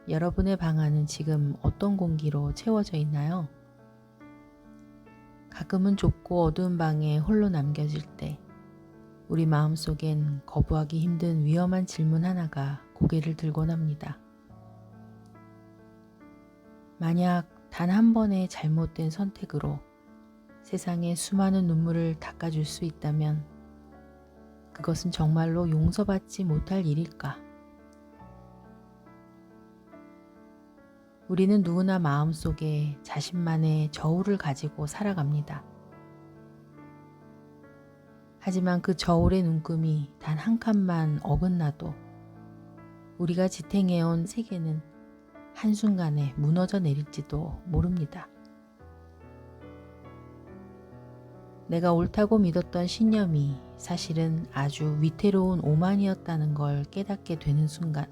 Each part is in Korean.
여러분의 방 안은 지금 어떤 공기로 채워져 있나요? 가끔은 좁고 어두운 방에 홀로 남겨질 때 우리 마음속엔 거부하기 힘든 위험한 질문 하나가 고개를 들곤 합니다. 만약 단 한 번의 잘못된 선택으로 세상의 수많은 눈물을 닦아줄 수 있다면 그것은 정말로 용서받지 못할 일일까? 우리는 누구나 마음속에 자신만의 저울을 가지고 살아갑니다. 하지만 그 저울의 눈금이 단 한 칸만 어긋나도 우리가 지탱해온 세계는 한순간에 무너져 내릴지도 모릅니다. 내가 옳다고 믿었던 신념이 사실은 아주 위태로운 오만이었다는 걸 깨닫게 되는 순간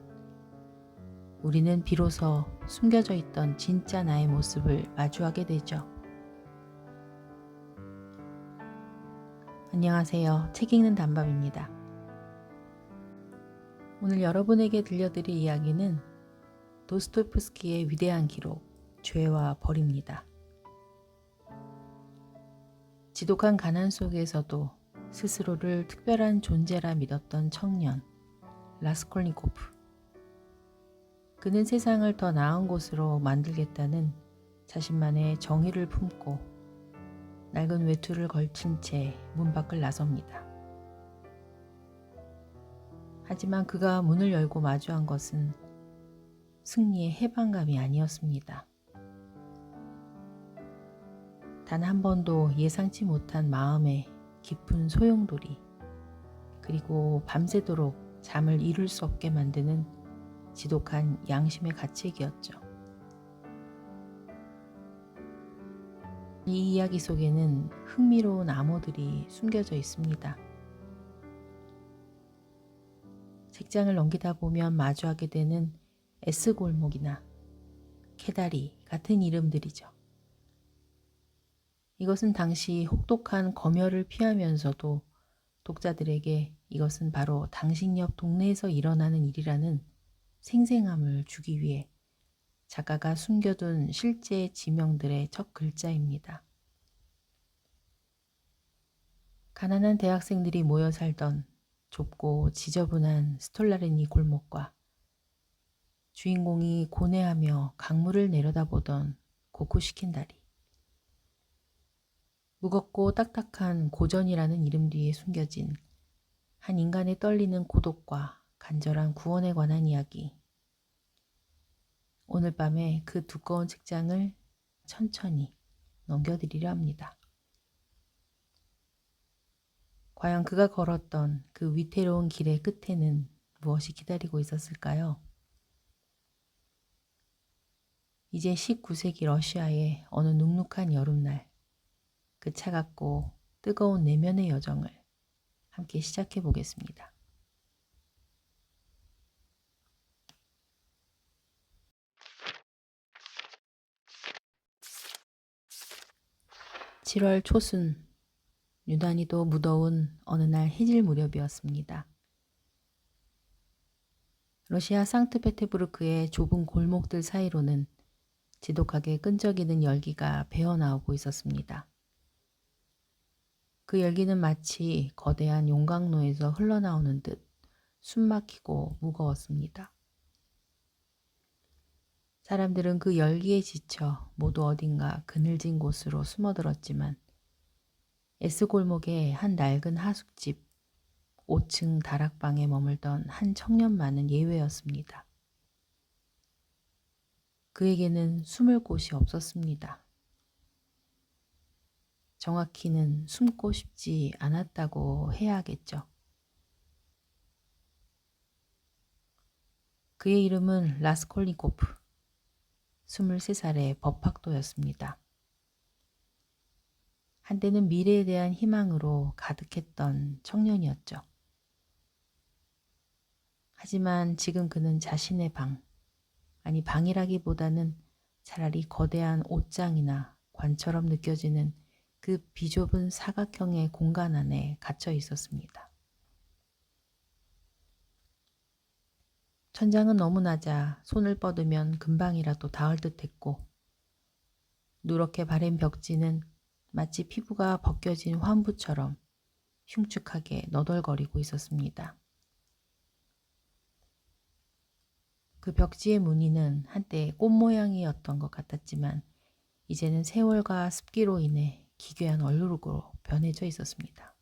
우리는 비로소 숨겨져 있던 진짜 나의 모습을 마주하게 되죠. 안녕하세요. 책 읽는 단밤입니다. 오늘 여러분에게 들려드릴 이야기는 도스토옙스키의 위대한 기록, 죄와 벌입니다. 지독한 가난 속에서도 스스로를 특별한 존재라 믿었던 청년, 라스콜니코프. 그는 세상을 더 나은 곳으로 만들겠다는 자신만의 정의를 품고 낡은 외투를 걸친 채 문 밖을 나섭니다. 하지만 그가 문을 열고 마주한 것은 승리의 해방감이 아니었습니다. 단 한 번도 예상치 못한 마음의 깊은 소용돌이, 그리고 밤새도록 잠을 이룰 수 없게 만드는 지독한 양심의 가책이었죠. 이 이야기 속에는 흥미로운 암호들이 숨겨져 있습니다. 책장을 넘기다 보면 마주하게 되는 S골목이나 캐다리 같은 이름들이죠. 이것은 당시 혹독한 검열을 피하면서도 독자들에게 이것은 바로 당신 옆 동네에서 일어나는 일이라는 생생함을 주기 위해 작가가 숨겨둔 실제 지명들의 첫 글자입니다. 가난한 대학생들이 모여 살던 좁고 지저분한 스톨라리니 골목과 주인공이 고뇌하며 강물을 내려다보던 고쿠시킨 다리. 무겁고 딱딱한 고전이라는 이름 뒤에 숨겨진 한 인간의 떨리는 고독과 간절한 구원에 관한 이야기. 오늘 밤에 그 두꺼운 책장을 천천히 넘겨드리려 합니다. 과연 그가 걸었던 그 위태로운 길의 끝에는 무엇이 기다리고 있었을까요? 이제 19세기 러시아의 어느 눅눅한 여름날, 그 차갑고 뜨거운 내면의 여정을 함께 시작해 보겠습니다. 7월 초순, 유난히도 무더운 어느 날 해질 무렵이었습니다. 러시아 상트페테부르크의 좁은 골목들 사이로는 지독하게 끈적이는 열기가 배어나오고 있었습니다. 그 열기는 마치 거대한 용광로에서 흘러나오는 듯 숨막히고 무거웠습니다. 사람들은 그 열기에 지쳐 모두 어딘가 그늘진 곳으로 숨어들었지만 S골목의 한 낡은 하숙집 5층 다락방에 머물던 한 청년만은 예외였습니다. 그에게는 숨을 곳이 없었습니다. 정확히는 숨고 싶지 않았다고 해야 하겠죠. 그의 이름은 라스콜니코프, 23살의 법학도였습니다. 한때는 미래에 대한 희망으로 가득했던 청년이었죠. 하지만 지금 그는 자신의 방이라기보다는 차라리 거대한 옷장이나 관처럼 느껴지는 그 비좁은 사각형의 공간 안에 갇혀 있었습니다. 천장은 너무 낮아 손을 뻗으면 금방이라도 닿을 듯했고 누렇게 바랜 벽지는 마치 피부가 벗겨진 환부처럼 흉측하게 너덜거리고 있었습니다. 그 벽지의 무늬는 한때 꽃 모양이었던 것 같았지만 이제는 세월과 습기로 인해 기괴한 얼룩으로 변해져 있었습니다.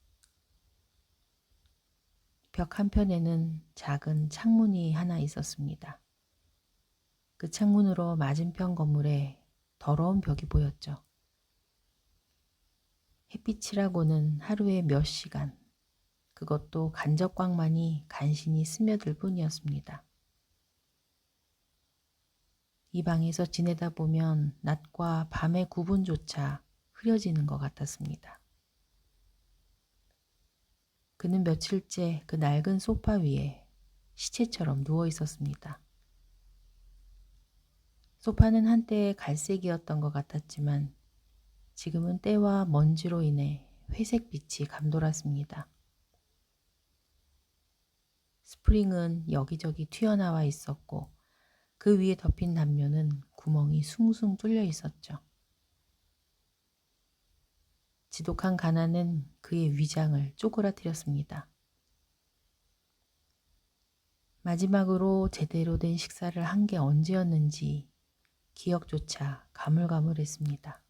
벽 한편에는 작은 창문이 하나 있었습니다. 그 창문으로 맞은편 건물에 더러운 벽이 보였죠. 햇빛이라고는 하루에 몇 시간, 그것도 간접광만이 간신히 스며들 뿐이었습니다. 이 방에서 지내다 보면 낮과 밤의 구분조차 흐려지는 것 같았습니다. 그는 며칠째 그 낡은 소파 위에 시체처럼 누워 있었습니다. 소파는 한때 갈색이었던 것 같았지만 지금은 때와 먼지로 인해 회색빛이 감돌았습니다. 스프링은 여기저기 튀어나와 있었고 그 위에 덮인 담요는 구멍이 숭숭 뚫려 있었죠. 지독한 가난은 그의 위장을 쪼그라뜨렸습니다. 마지막으로 제대로 된 식사를 한 게 언제였는지 기억조차 가물가물했습니다.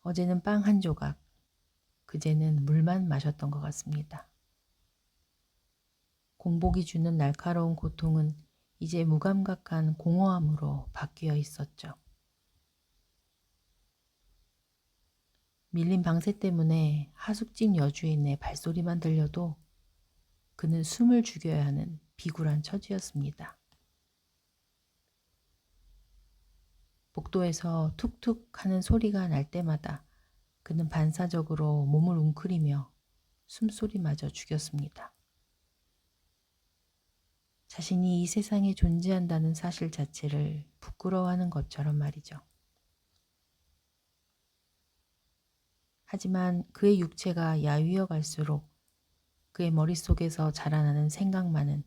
어제는 빵 한 조각, 그제는 물만 마셨던 것 같습니다. 공복이 주는 날카로운 고통은 이제 무감각한 공허함으로 바뀌어 있었죠. 밀린 방세 때문에 하숙집 여주인의 발소리만 들려도 그는 숨을 죽여야 하는 비굴한 처지였습니다. 복도에서 툭툭 하는 소리가 날 때마다 그는 반사적으로 몸을 웅크리며 숨소리마저 죽였습니다. 자신이 이 세상에 존재한다는 사실 자체를 부끄러워하는 것처럼 말이죠. 하지만 그의 육체가 야위어 갈수록 그의 머릿속에서 자라나는 생각만은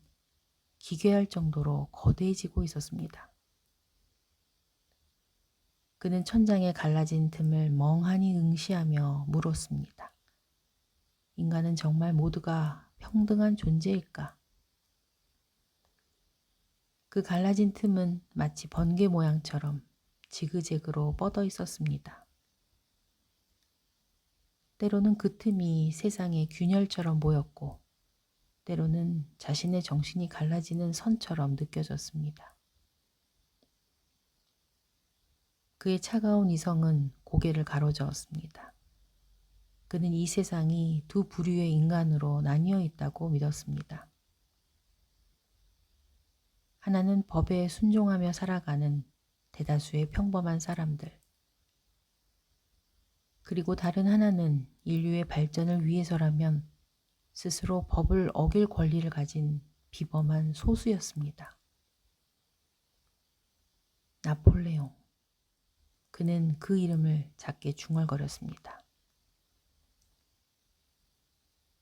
기괴할 정도로 거대해지고 있었습니다. 그는 천장에 갈라진 틈을 멍하니 응시하며 물었습니다. 인간은 정말 모두가 평등한 존재일까? 그 갈라진 틈은 마치 번개 모양처럼 지그재그로 뻗어 있었습니다. 때로는 그 틈이 세상의 균열처럼 보였고 때로는 자신의 정신이 갈라지는 선처럼 느껴졌습니다. 그의 차가운 이성은 고개를 가로저었습니다. 그는 이 세상이 두 부류의 인간으로 나뉘어 있다고 믿었습니다. 하나는 법에 순종하며 살아가는 대다수의 평범한 사람들. 그리고 다른 하나는 인류의 발전을 위해서라면 스스로 법을 어길 권리를 가진 비범한 소수였습니다. 나폴레옹. 그는 그 이름을 작게 중얼거렸습니다.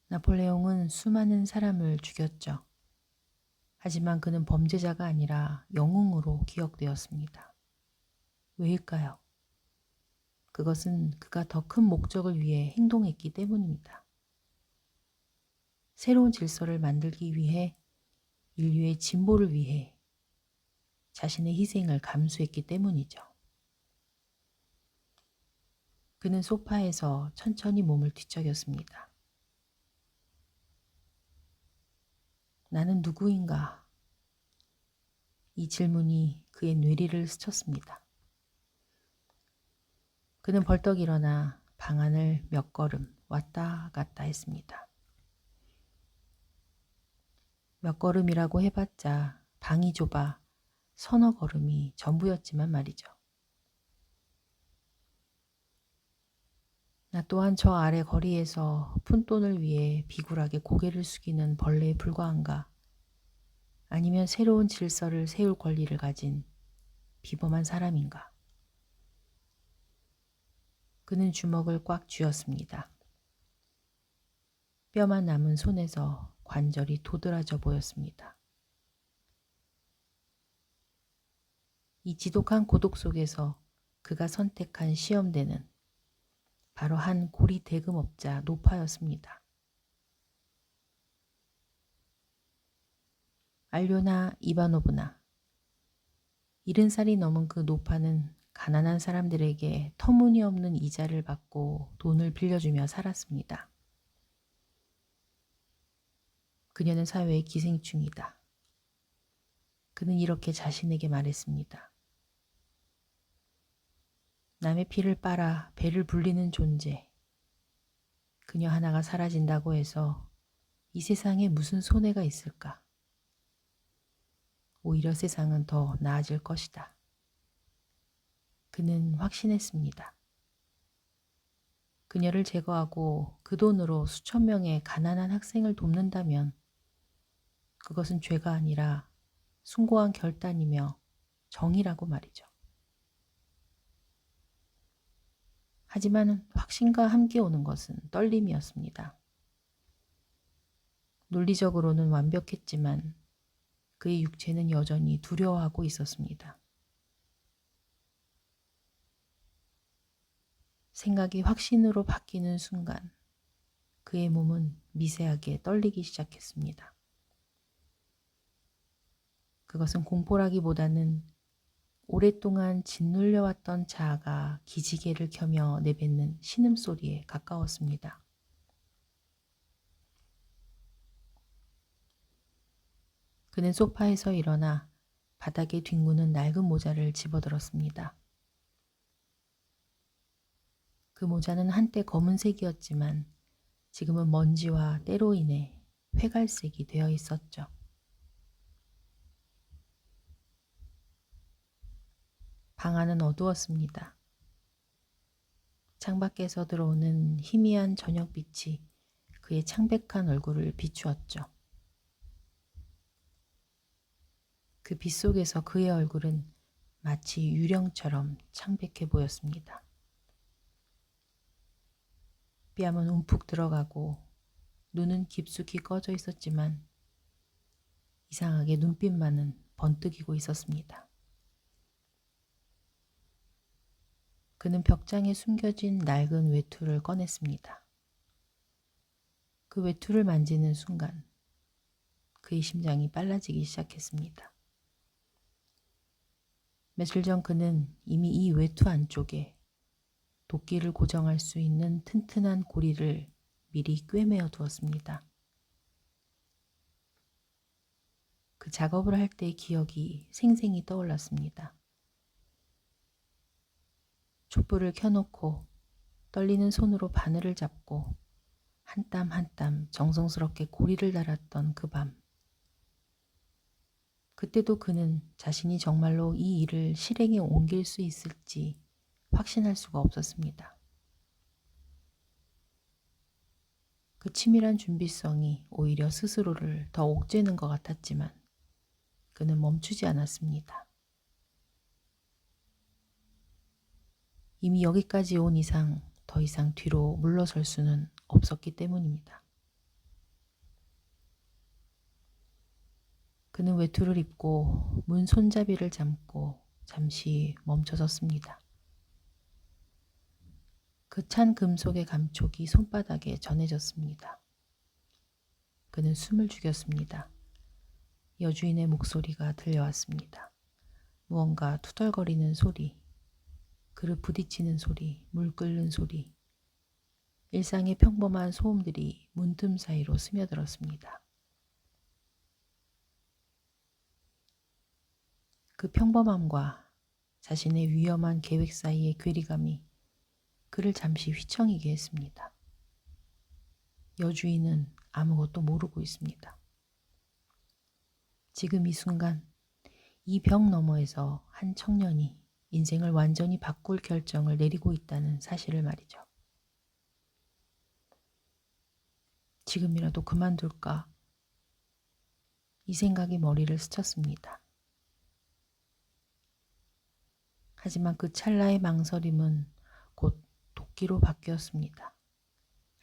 나폴레옹은 수많은 사람을 죽였죠. 하지만 그는 범죄자가 아니라 영웅으로 기억되었습니다. 왜일까요? 그것은 그가 더 큰 목적을 위해 행동했기 때문입니다. 새로운 질서를 만들기 위해 인류의 진보를 위해 자신의 희생을 감수했기 때문이죠. 그는 소파에서 천천히 몸을 뒤척였습니다. 나는 누구인가? 이 질문이 그의 뇌리를 스쳤습니다. 그는 벌떡 일어나 방 안을 몇 걸음 왔다 갔다 했습니다. 몇 걸음이라고 해봤자 방이 좁아 서너 걸음이 전부였지만 말이죠. 나 또한 저 아래 거리에서 푼돈을 위해 비굴하게 고개를 숙이는 벌레에 불과한가? 아니면 새로운 질서를 세울 권리를 가진 비범한 사람인가? 그는 주먹을 꽉 쥐었습니다. 뼈만 남은 손에서 관절이 도드라져 보였습니다. 이 지독한 고독 속에서 그가 선택한 시험대는 바로 한 고리 대금업자 노파였습니다. 알료나 이바노브나, 70살이 넘은 그 노파는 가난한 사람들에게 터무니없는 이자를 받고 돈을 빌려주며 살았습니다. 그녀는 사회의 기생충이다. 그는 이렇게 자신에게 말했습니다. 남의 피를 빨아 배를 불리는 존재. 그녀 하나가 사라진다고 해서 이 세상에 무슨 손해가 있을까? 오히려 세상은 더 나아질 것이다. 그는 확신했습니다. 그녀를 제거하고 그 돈으로 수천 명의 가난한 학생을 돕는다면 그것은 죄가 아니라 숭고한 결단이며 정의라고 말이죠. 하지만 확신과 함께 오는 것은 떨림이었습니다. 논리적으로는 완벽했지만 그의 육체는 여전히 두려워하고 있었습니다. 생각이 확신으로 바뀌는 순간 그의 몸은 미세하게 떨리기 시작했습니다. 그것은 공포라기보다는 오랫동안 짓눌려왔던 자아가 기지개를 켜며 내뱉는 신음소리에 가까웠습니다. 그는 소파에서 일어나 바닥에 뒹구는 낡은 모자를 집어들었습니다. 그 모자는 한때 검은색이었지만 지금은 먼지와 때로 인해 회갈색이 되어 있었죠. 방 안은 어두웠습니다. 창밖에서 들어오는 희미한 저녁빛이 그의 창백한 얼굴을 비추었죠. 그 빛 속에서 그의 얼굴은 마치 유령처럼 창백해 보였습니다. 뺨은 움푹 들어가고 눈은 깊숙이 꺼져 있었지만 이상하게 눈빛만은 번뜩이고 있었습니다. 그는 벽장에 숨겨진 낡은 외투를 꺼냈습니다. 그 외투를 만지는 순간 그의 심장이 빨라지기 시작했습니다. 며칠 전 그는 이미 이 외투 안쪽에 도끼를 고정할 수 있는 튼튼한 고리를 미리 꿰매어 두었습니다. 그 작업을 할 때의 기억이 생생히 떠올랐습니다. 촛불을 켜놓고 떨리는 손으로 바늘을 잡고 한 땀 한 땀 정성스럽게 고리를 달았던 그 밤. 그때도 그는 자신이 정말로 이 일을 실행에 옮길 수 있을지 확신할 수가 없었습니다. 그 치밀한 준비성이 오히려 스스로를 더 옥죄는 것 같았지만 그는 멈추지 않았습니다. 이미 여기까지 온 이상 더 이상 뒤로 물러설 수는 없었기 때문입니다. 그는 외투를 입고 문 손잡이를 잡고 잠시 멈춰섰습니다. 그 찬 금속의 감촉이 손바닥에 전해졌습니다. 그는 숨을 죽였습니다. 여주인의 목소리가 들려왔습니다. 무언가 투덜거리는 소리, 그릇 부딪히는 소리, 물 끓는 소리, 일상의 평범한 소음들이 문틈 사이로 스며들었습니다. 그 평범함과 자신의 위험한 계획 사이의 괴리감이 그를 잠시 휘청이게 했습니다. 여주인은 아무것도 모르고 있습니다. 지금 이 순간 이 벽 너머에서 한 청년이 인생을 완전히 바꿀 결정을 내리고 있다는 사실을 말이죠. 지금이라도 그만둘까? 이 생각이 머리를 스쳤습니다. 하지만 그 찰나의 망설임은 곧 도끼로 바뀌었습니다.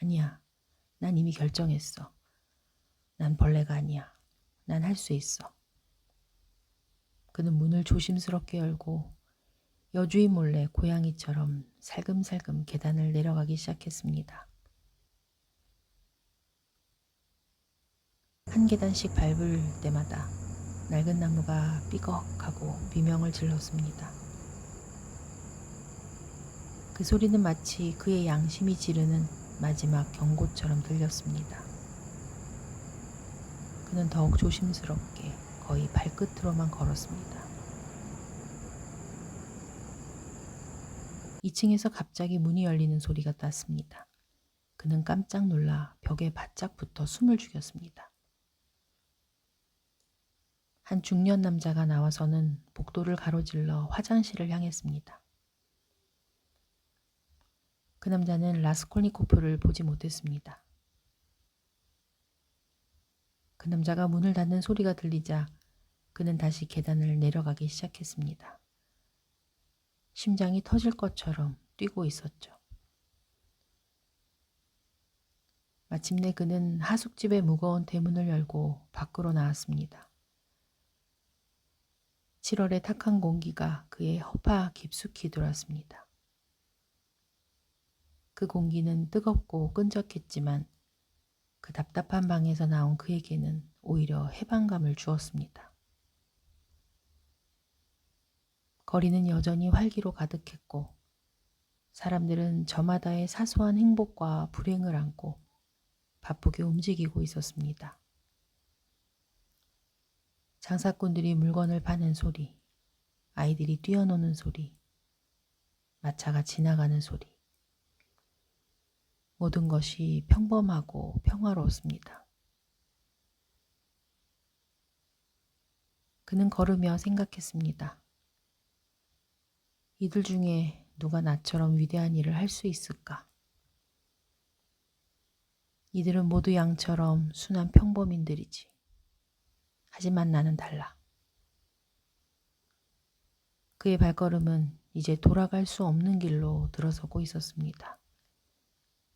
아니야, 난 이미 결정했어. 난 벌레가 아니야. 난 할 수 있어. 그는 문을 조심스럽게 열고 여주인 몰래 고양이처럼 살금살금 계단을 내려가기 시작했습니다. 한 계단씩 밟을 때마다 낡은 나무가 삐걱하고 비명을 질렀습니다. 그 소리는 마치 그의 양심이 지르는 마지막 경고처럼 들렸습니다. 그는 더욱 조심스럽게 거의 발끝으로만 걸었습니다. 2층에서 갑자기 문이 열리는 소리가 났습니다. 그는 깜짝 놀라 벽에 바짝 붙어 숨을 죽였습니다. 한 중년 남자가 나와서는 복도를 가로질러 화장실을 향했습니다. 그 남자는 라스콜니코프를 보지 못했습니다. 그 남자가 문을 닫는 소리가 들리자 그는 다시 계단을 내려가기 시작했습니다. 심장이 터질 것처럼 뛰고 있었죠. 마침내 그는 하숙집의 무거운 대문을 열고 밖으로 나왔습니다. 7월의 탁한 공기가 그의 허파 깊숙이 들어왔습니다. 그 공기는 뜨겁고 끈적했지만 그 답답한 방에서 나온 그에게는 오히려 해방감을 주었습니다. 거리는 여전히 활기로 가득했고 사람들은 저마다의 사소한 행복과 불행을 안고 바쁘게 움직이고 있었습니다. 장사꾼들이 물건을 파는 소리, 아이들이 뛰어노는 소리, 마차가 지나가는 소리. 모든 것이 평범하고 평화로웠습니다. 그는 걸으며 생각했습니다. 이들 중에 누가 나처럼 위대한 일을 할 수 있을까? 이들은 모두 양처럼 순한 평범인들이지. 하지만 나는 달라. 그의 발걸음은 이제 돌아갈 수 없는 길로 들어서고 있었습니다.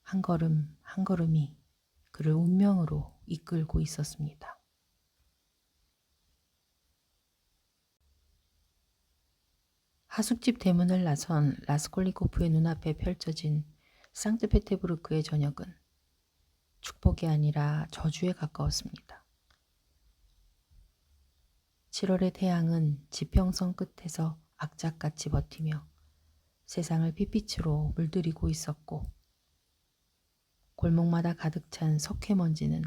한 걸음 한 걸음이 그를 운명으로 이끌고 있었습니다. 하숙집 대문을 나선 라스콜니코프의 눈앞에 펼쳐진 상트페테부르크의 저녁은 축복이 아니라 저주에 가까웠습니다. 7월의 태양은 지평선 끝에서 악착같이 버티며 세상을 핏빛으로 물들이고 있었고 골목마다 가득 찬 석회먼지는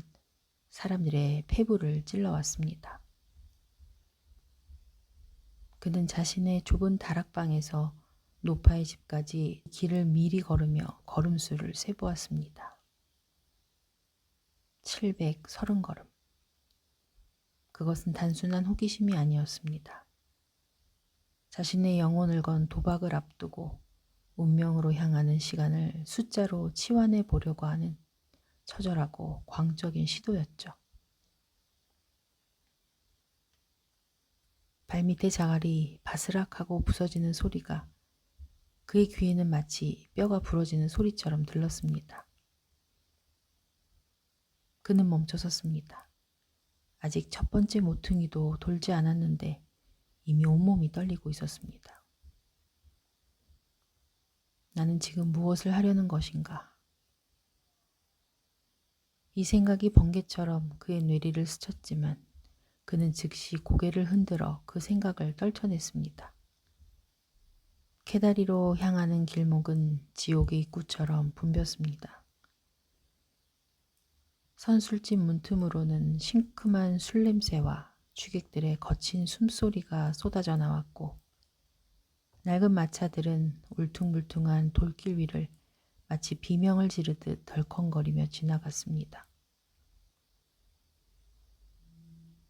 사람들의 폐부를 찔러왔습니다. 그는 자신의 좁은 다락방에서 노파의 집까지 길을 미리 걸으며 걸음수를 세보았습니다. 730걸음. 그것은 단순한 호기심이 아니었습니다. 자신의 영혼을 건 도박을 앞두고 운명으로 향하는 시간을 숫자로 치환해 보려고 하는 처절하고 광적인 시도였죠. 발밑의 자갈이 바스락하고 부서지는 소리가 그의 귀에는 마치 뼈가 부러지는 소리처럼 들렸습니다. 그는 멈춰섰습니다. 아직 첫 번째 모퉁이도 돌지 않았는데 이미 온몸이 떨리고 있었습니다. 나는 지금 무엇을 하려는 것인가? 이 생각이 번개처럼 그의 뇌리를 스쳤지만 그는 즉시 고개를 흔들어 그 생각을 떨쳐냈습니다. 케다리로 향하는 길목은 지옥의 입구처럼 붐볐습니다. 선술집 문틈으로는 싱큼한 술 냄새와 취객들의 거친 숨소리가 쏟아져 나왔고 낡은 마차들은 울퉁불퉁한 돌길 위를 마치 비명을 지르듯 덜컹거리며 지나갔습니다.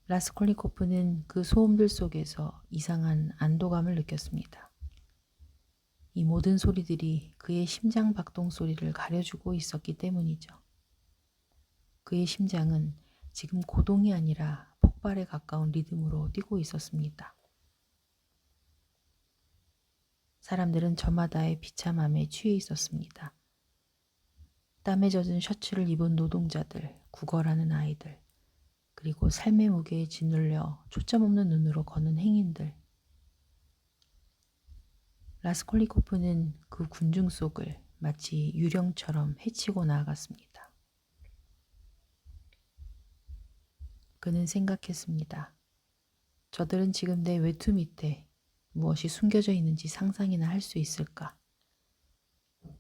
라스콜니코프는 그 소음들 속에서 이상한 안도감을 느꼈습니다. 이 모든 소리들이 그의 심장 박동 소리를 가려주고 있었기 때문이죠. 그의 심장은 지금 고동이 아니라 폭발에 가까운 리듬으로 뛰고 있었습니다. 사람들은 저마다의 비참함에 취해 있었습니다. 땀에 젖은 셔츠를 입은 노동자들, 구걸하는 아이들, 그리고 삶의 무게에 짓눌려 초점 없는 눈으로 거는 행인들. 라스콜리코프는 그 군중 속을 마치 유령처럼 헤치고 나아갔습니다. 그는 생각했습니다. 저들은 지금 내 외투 밑에 무엇이 숨겨져 있는지 상상이나 할 수 있을까?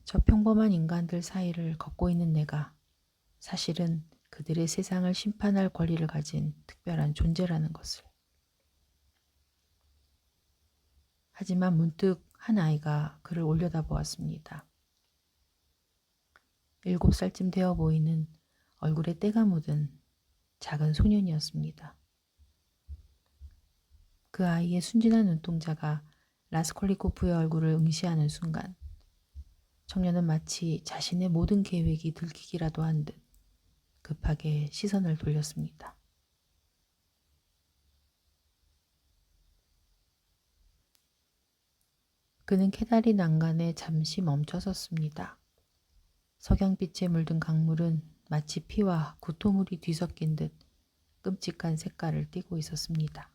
저 평범한 인간들 사이를 걷고 있는 내가 사실은 그들의 세상을 심판할 권리를 가진 특별한 존재라는 것을. 하지만 문득 한 아이가 그를 올려다보았습니다. 7살쯤 되어 보이는 얼굴에 때가 묻은 작은 소년이었습니다. 그 아이의 순진한 눈동자가 라스콜리코프의 얼굴을 응시하는 순간 청년은 마치 자신의 모든 계획이 들키기라도 한 듯 급하게 시선을 돌렸습니다. 그는 케다리 난간에 잠시 멈춰섰습니다. 석양빛에 물든 강물은 마치 피와 구토물이 뒤섞인 듯 끔찍한 색깔을 띠고 있었습니다.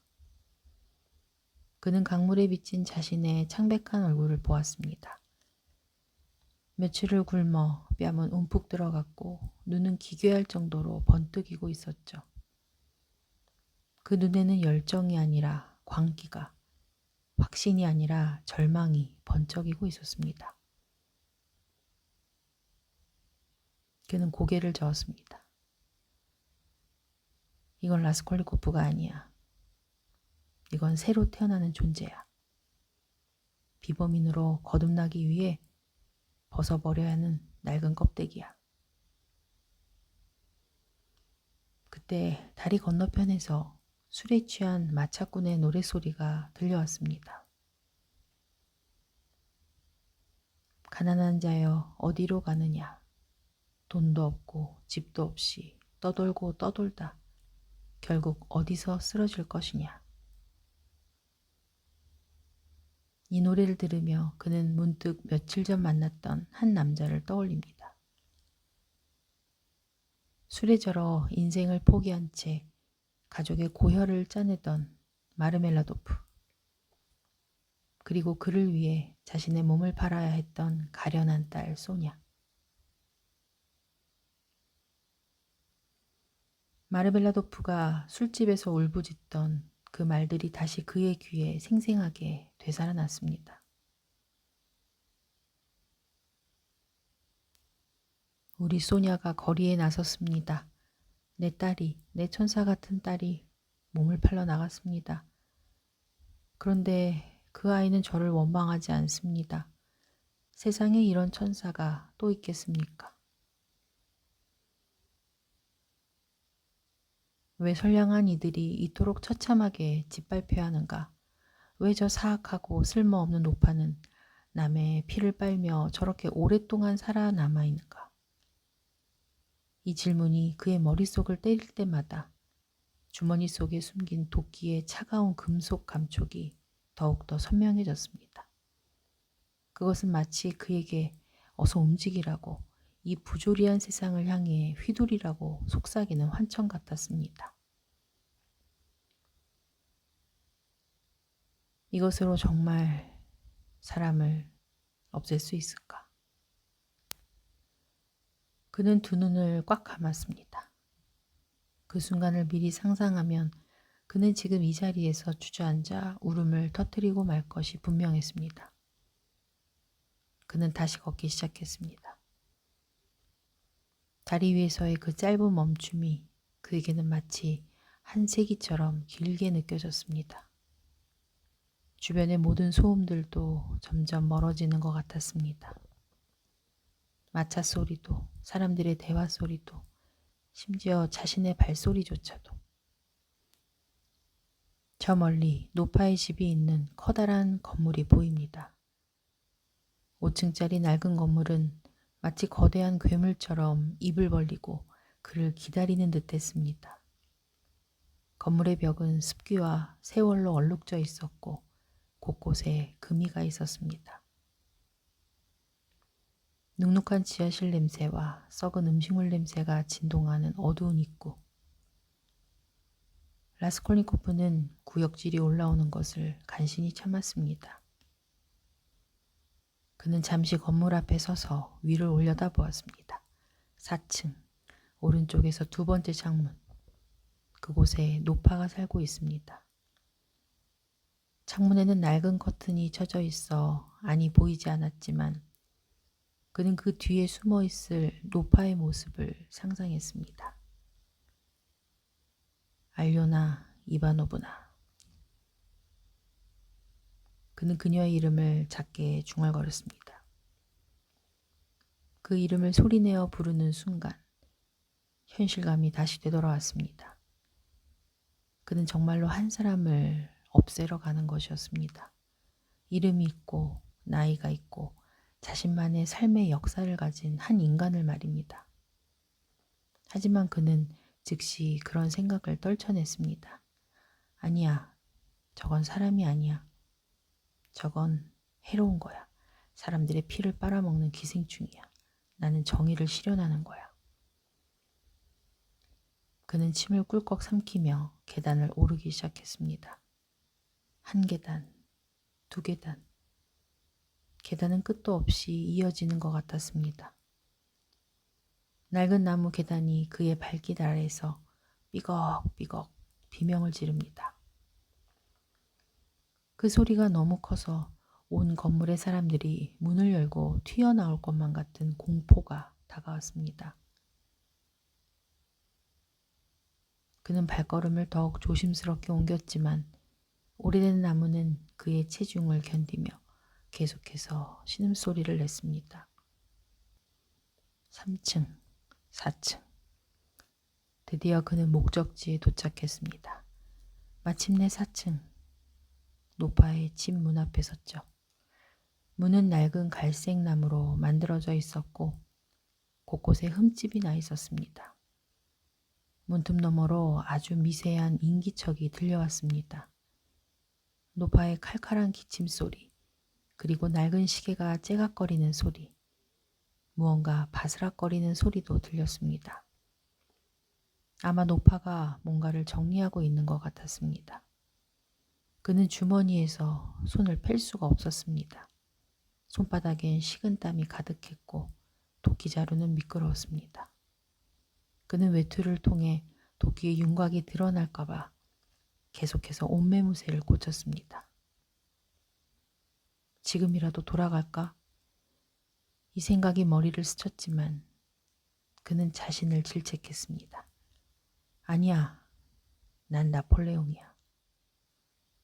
그는 강물에 비친 자신의 창백한 얼굴을 보았습니다. 며칠을 굶어 뺨은 움푹 들어갔고 눈은 기괴할 정도로 번뜩이고 있었죠. 그 눈에는 열정이 아니라 광기가, 확신이 아니라 절망이 번쩍이고 있었습니다. 그는 고개를 저었습니다. 이건 라스콜리코프가 아니야. 이건 새로 태어나는 존재야. 비범인으로 거듭나기 위해 벗어버려야 하는 낡은 껍데기야. 그때 다리 건너편에서 술에 취한 마차꾼의 노랫소리가 들려왔습니다. 가난한 자여 어디로 가느냐. 돈도 없고 집도 없이 떠돌고 떠돌다 결국 어디서 쓰러질 것이냐. 이 노래를 들으며 그는 문득 며칠 전 만났던 한 남자를 떠올립니다. 술에 절어 인생을 포기한 채 가족의 고혈을 짜내던 마르멜라도프. 그리고 그를 위해 자신의 몸을 팔아야 했던 가련한 딸 소냐. 마르멜라도프가 술집에서 울부짖던 그 말들이 다시 그의 귀에 생생하게 되살아났습니다. 우리 소냐가 거리에 나섰습니다. 내 딸이, 내 천사 같은 딸이 몸을 팔러 나갔습니다. 그런데 그 아이는 저를 원망하지 않습니다. 세상에 이런 천사가 또 있겠습니까? 왜 선량한 이들이 이토록 처참하게 짓밟혀야 하는가? 왜 저 사악하고 쓸모없는 노파는 남의 피를 빨며 저렇게 오랫동안 살아남아 있는가? 이 질문이 그의 머릿속을 때릴 때마다 주머니 속에 숨긴 도끼의 차가운 금속 감촉이 더욱더 선명해졌습니다. 그것은 마치 그에게 어서 움직이라고, 이 부조리한 세상을 향해 휘두르라고 속삭이는 환청 같았습니다. 이것으로 정말 사람을 없앨 수 있을까? 그는 두 눈을 꽉 감았습니다. 그 순간을 미리 상상하면 그는 지금 이 자리에서 주저앉아 울음을 터뜨리고 말 것이 분명했습니다. 그는 다시 걷기 시작했습니다. 다리 위에서의 그 짧은 멈춤이 그에게는 마치 한 세기처럼 길게 느껴졌습니다. 주변의 모든 소음들도 점점 멀어지는 것 같았습니다. 마차 소리도, 사람들의 대화 소리도, 심지어 자신의 발소리조차도. 저 멀리 노파의 집이 있는 커다란 건물이 보입니다. 5층짜리 낡은 건물은 마치 거대한 괴물처럼 입을 벌리고 그를 기다리는 듯 했습니다. 건물의 벽은 습기와 세월로 얼룩져 있었고 곳곳에 금이가 있었습니다. 눅눅한 지하실 냄새와 썩은 음식물 냄새가 진동하는 어두운 입구. 라스콜니코프는 구역질이 올라오는 것을 간신히 참았습니다. 그는 잠시 건물 앞에 서서 위를 올려다보았습니다. 4층, 오른쪽에서 두 번째 창문. 그곳에 노파가 살고 있습니다. 창문에는 낡은 커튼이 쳐져 있어 안이 보이지 않았지만 그는 그 뒤에 숨어 있을 노파의 모습을 상상했습니다. 알료나 이바노브나. 그는 그녀의 이름을 작게 중얼거렸습니다. 그 이름을 소리내어 부르는 순간 현실감이 다시 되돌아왔습니다. 그는 정말로 한 사람을 없애러 가는 것이었습니다. 이름이 있고 나이가 있고 자신만의 삶의 역사를 가진 한 인간을 말입니다. 하지만 그는 즉시 그런 생각을 떨쳐냈습니다. 아니야, 저건 사람이 아니야. 저건 해로운 거야. 사람들의 피를 빨아먹는 기생충이야. 나는 정의를 실현하는 거야. 그는 침을 꿀꺽 삼키며 계단을 오르기 시작했습니다. 한 계단, 두 계단. 계단은 끝도 없이 이어지는 것 같았습니다. 낡은 나무 계단이 그의 발길 아래에서 삐걱삐걱 비명을 지릅니다. 그 소리가 너무 커서 온 건물의 사람들이 문을 열고 튀어나올 것만 같은 공포가 다가왔습니다. 그는 발걸음을 더욱 조심스럽게 옮겼지만 오래된 나무는 그의 체중을 견디며 계속해서 신음소리를 냈습니다. 3층, 4층. 드디어 그는 목적지에 도착했습니다. 마침내 4층. 노파의 집 문 앞에 섰죠. 문은 낡은 갈색 나무로 만들어져 있었고 곳곳에 흠집이 나 있었습니다. 문틈 너머로 아주 미세한 인기척이 들려왔습니다. 노파의 칼칼한 기침 소리, 그리고 낡은 시계가 째각거리는 소리, 무언가 바스락거리는 소리도 들렸습니다. 아마 노파가 뭔가를 정리하고 있는 것 같았습니다. 그는 주머니에서 손을 펼 수가 없었습니다. 손바닥엔 식은땀이 가득했고 도끼자루는 미끄러웠습니다. 그는 외투를 통해 도끼의 윤곽이 드러날까봐 계속해서 옷매무새를 꽂혔습니다. 지금이라도 돌아갈까? 이 생각이 머리를 스쳤지만 그는 자신을 질책했습니다. 아니야, 난 나폴레옹이야.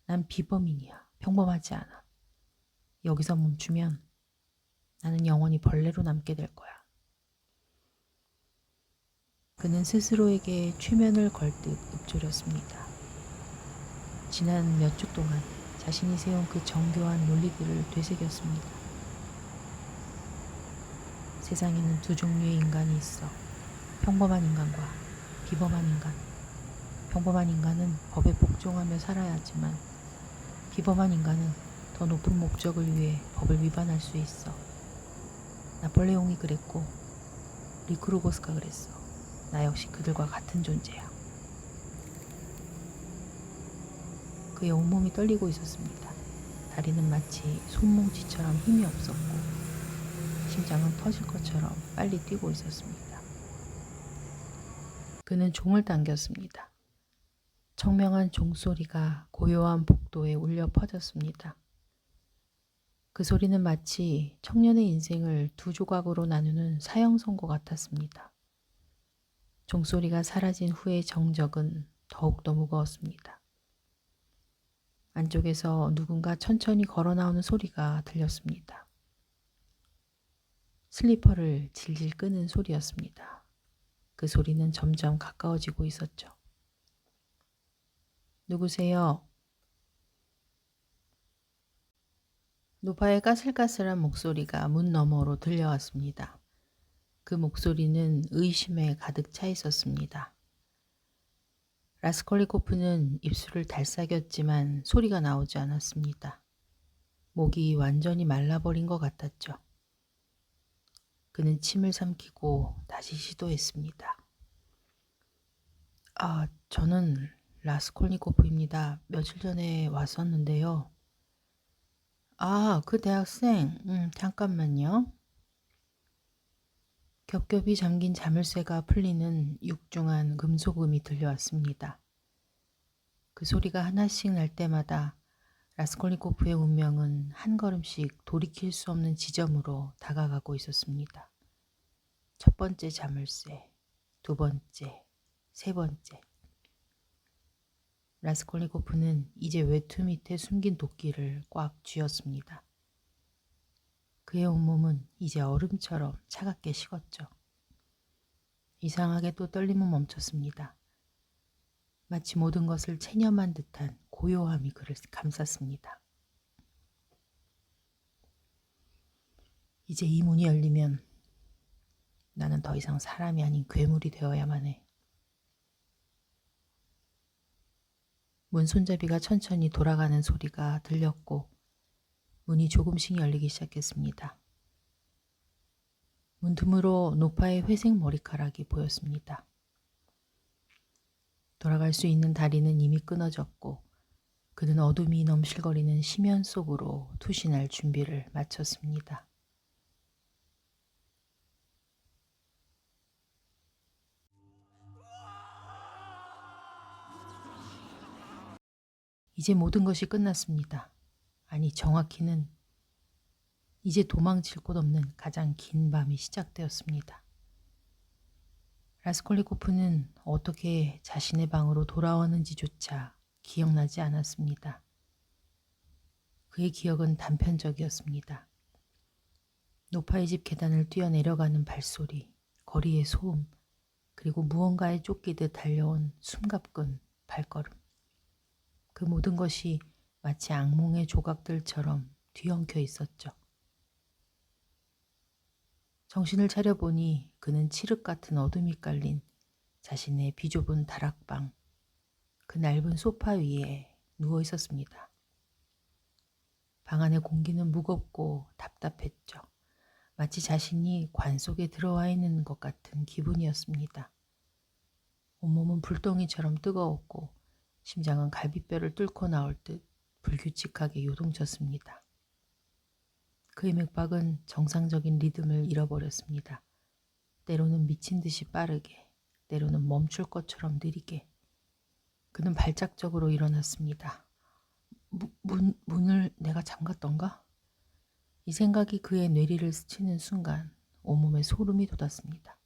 난 비범인이야. 평범하지 않아. 여기서 멈추면 나는 영원히 벌레로 남게 될 거야. 그는 스스로에게 최면을 걸 듯 읊조렸습니다. 지난 몇 주 동안 자신이 세운 그 정교한 논리들을 되새겼습니다. 세상에는 두 종류의 인간이 있어. 평범한 인간과 비범한 인간. 평범한 인간은 법에 복종하며 살아야 하지만 비범한 인간은 더 높은 목적을 위해 법을 위반할 수 있어. 나폴레옹이 그랬고 리크루고스가 그랬어. 나 역시 그들과 같은 존재야. 그의 온몸이 떨리고 있었습니다. 다리는 마치 손뭉치처럼 힘이 없었고 심장은 터질 것처럼 빨리 뛰고 있었습니다. 그는 종을 당겼습니다. 청명한 종소리가 고요한 복도에 울려 퍼졌습니다. 그 소리는 마치 청년의 인생을 두 조각으로 나누는 사형 선고 같았습니다. 종소리가 사라진 후의 정적은 더욱더 무거웠습니다. 안쪽에서 누군가 천천히 걸어 나오는 소리가 들렸습니다. 슬리퍼를 질질 끄는 소리였습니다. 그 소리는 점점 가까워지고 있었죠. 누구세요? 노파의 까슬까슬한 목소리가 문 너머로 들려왔습니다. 그 목소리는 의심에 가득 차 있었습니다. 라스콜리코프는 입술을 달싹였지만 소리가 나오지 않았습니다. 목이 완전히 말라버린 것 같았죠. 그는 침을 삼키고 다시 시도했습니다. 저는 라스콜니코프입니다. 며칠 전에 왔었는데요. 아, 그 대학생, 잠깐만요. 겹겹이 잠긴 자물쇠가 풀리는 육중한 금속음이 들려왔습니다. 그 소리가 하나씩 날 때마다 라스콜니코프의 운명은 한 걸음씩 돌이킬 수 없는 지점으로 다가가고 있었습니다. 첫 번째 자물쇠, 두 번째, 세 번째. 라스콜니코프는 이제 외투 밑에 숨긴 도끼를 꽉 쥐었습니다. 그의 온몸은 이제 얼음처럼 차갑게 식었죠. 이상하게 또 떨림은 멈췄습니다. 마치 모든 것을 체념한 듯한 고요함이 그를 감쌌습니다. 이제 이 문이 열리면 나는 더 이상 사람이 아닌 괴물이 되어야만 해. 문 손잡이가 천천히 돌아가는 소리가 들렸고 문이 조금씩 열리기 시작했습니다. 문틈으로 노파의 회색 머리카락이 보였습니다. 돌아갈 수 있는 다리는 이미 끊어졌고 그는 어둠이 넘실거리는 심연 속으로 투신할 준비를 마쳤습니다. 이제 모든 것이 끝났습니다. 아니, 정확히는 이제 도망칠 곳 없는 가장 긴 밤이 시작되었습니다. 라스콜리코프는 어떻게 자신의 방으로 돌아왔는지조차 기억나지 않았습니다. 그의 기억은 단편적이었습니다. 노파의 집 계단을 뛰어내려가는 발소리, 거리의 소음, 그리고 무언가에 쫓기듯 달려온 숨가쁜 발걸음. 그 모든 것이 마치 악몽의 조각들처럼 뒤엉켜 있었죠. 정신을 차려보니 그는 칠흑 같은 어둠이 깔린 자신의 비좁은 다락방, 그 넓은 소파 위에 누워 있었습니다. 방 안의 공기는 무겁고 답답했죠. 마치 자신이 관 속에 들어와 있는 것 같은 기분이었습니다. 온몸은 불덩이처럼 뜨거웠고 심장은 갈비뼈를 뚫고 나올 듯 불규칙하게 요동쳤습니다. 그의 맥박은 정상적인 리듬을 잃어버렸습니다. 때로는 미친 듯이 빠르게, 때로는 멈출 것처럼 느리게. 그는 발작적으로 일어났습니다. 문을 내가 잠갔던가? 이 생각이 그의 뇌리를 스치는 순간 온몸에 소름이 돋았습니다.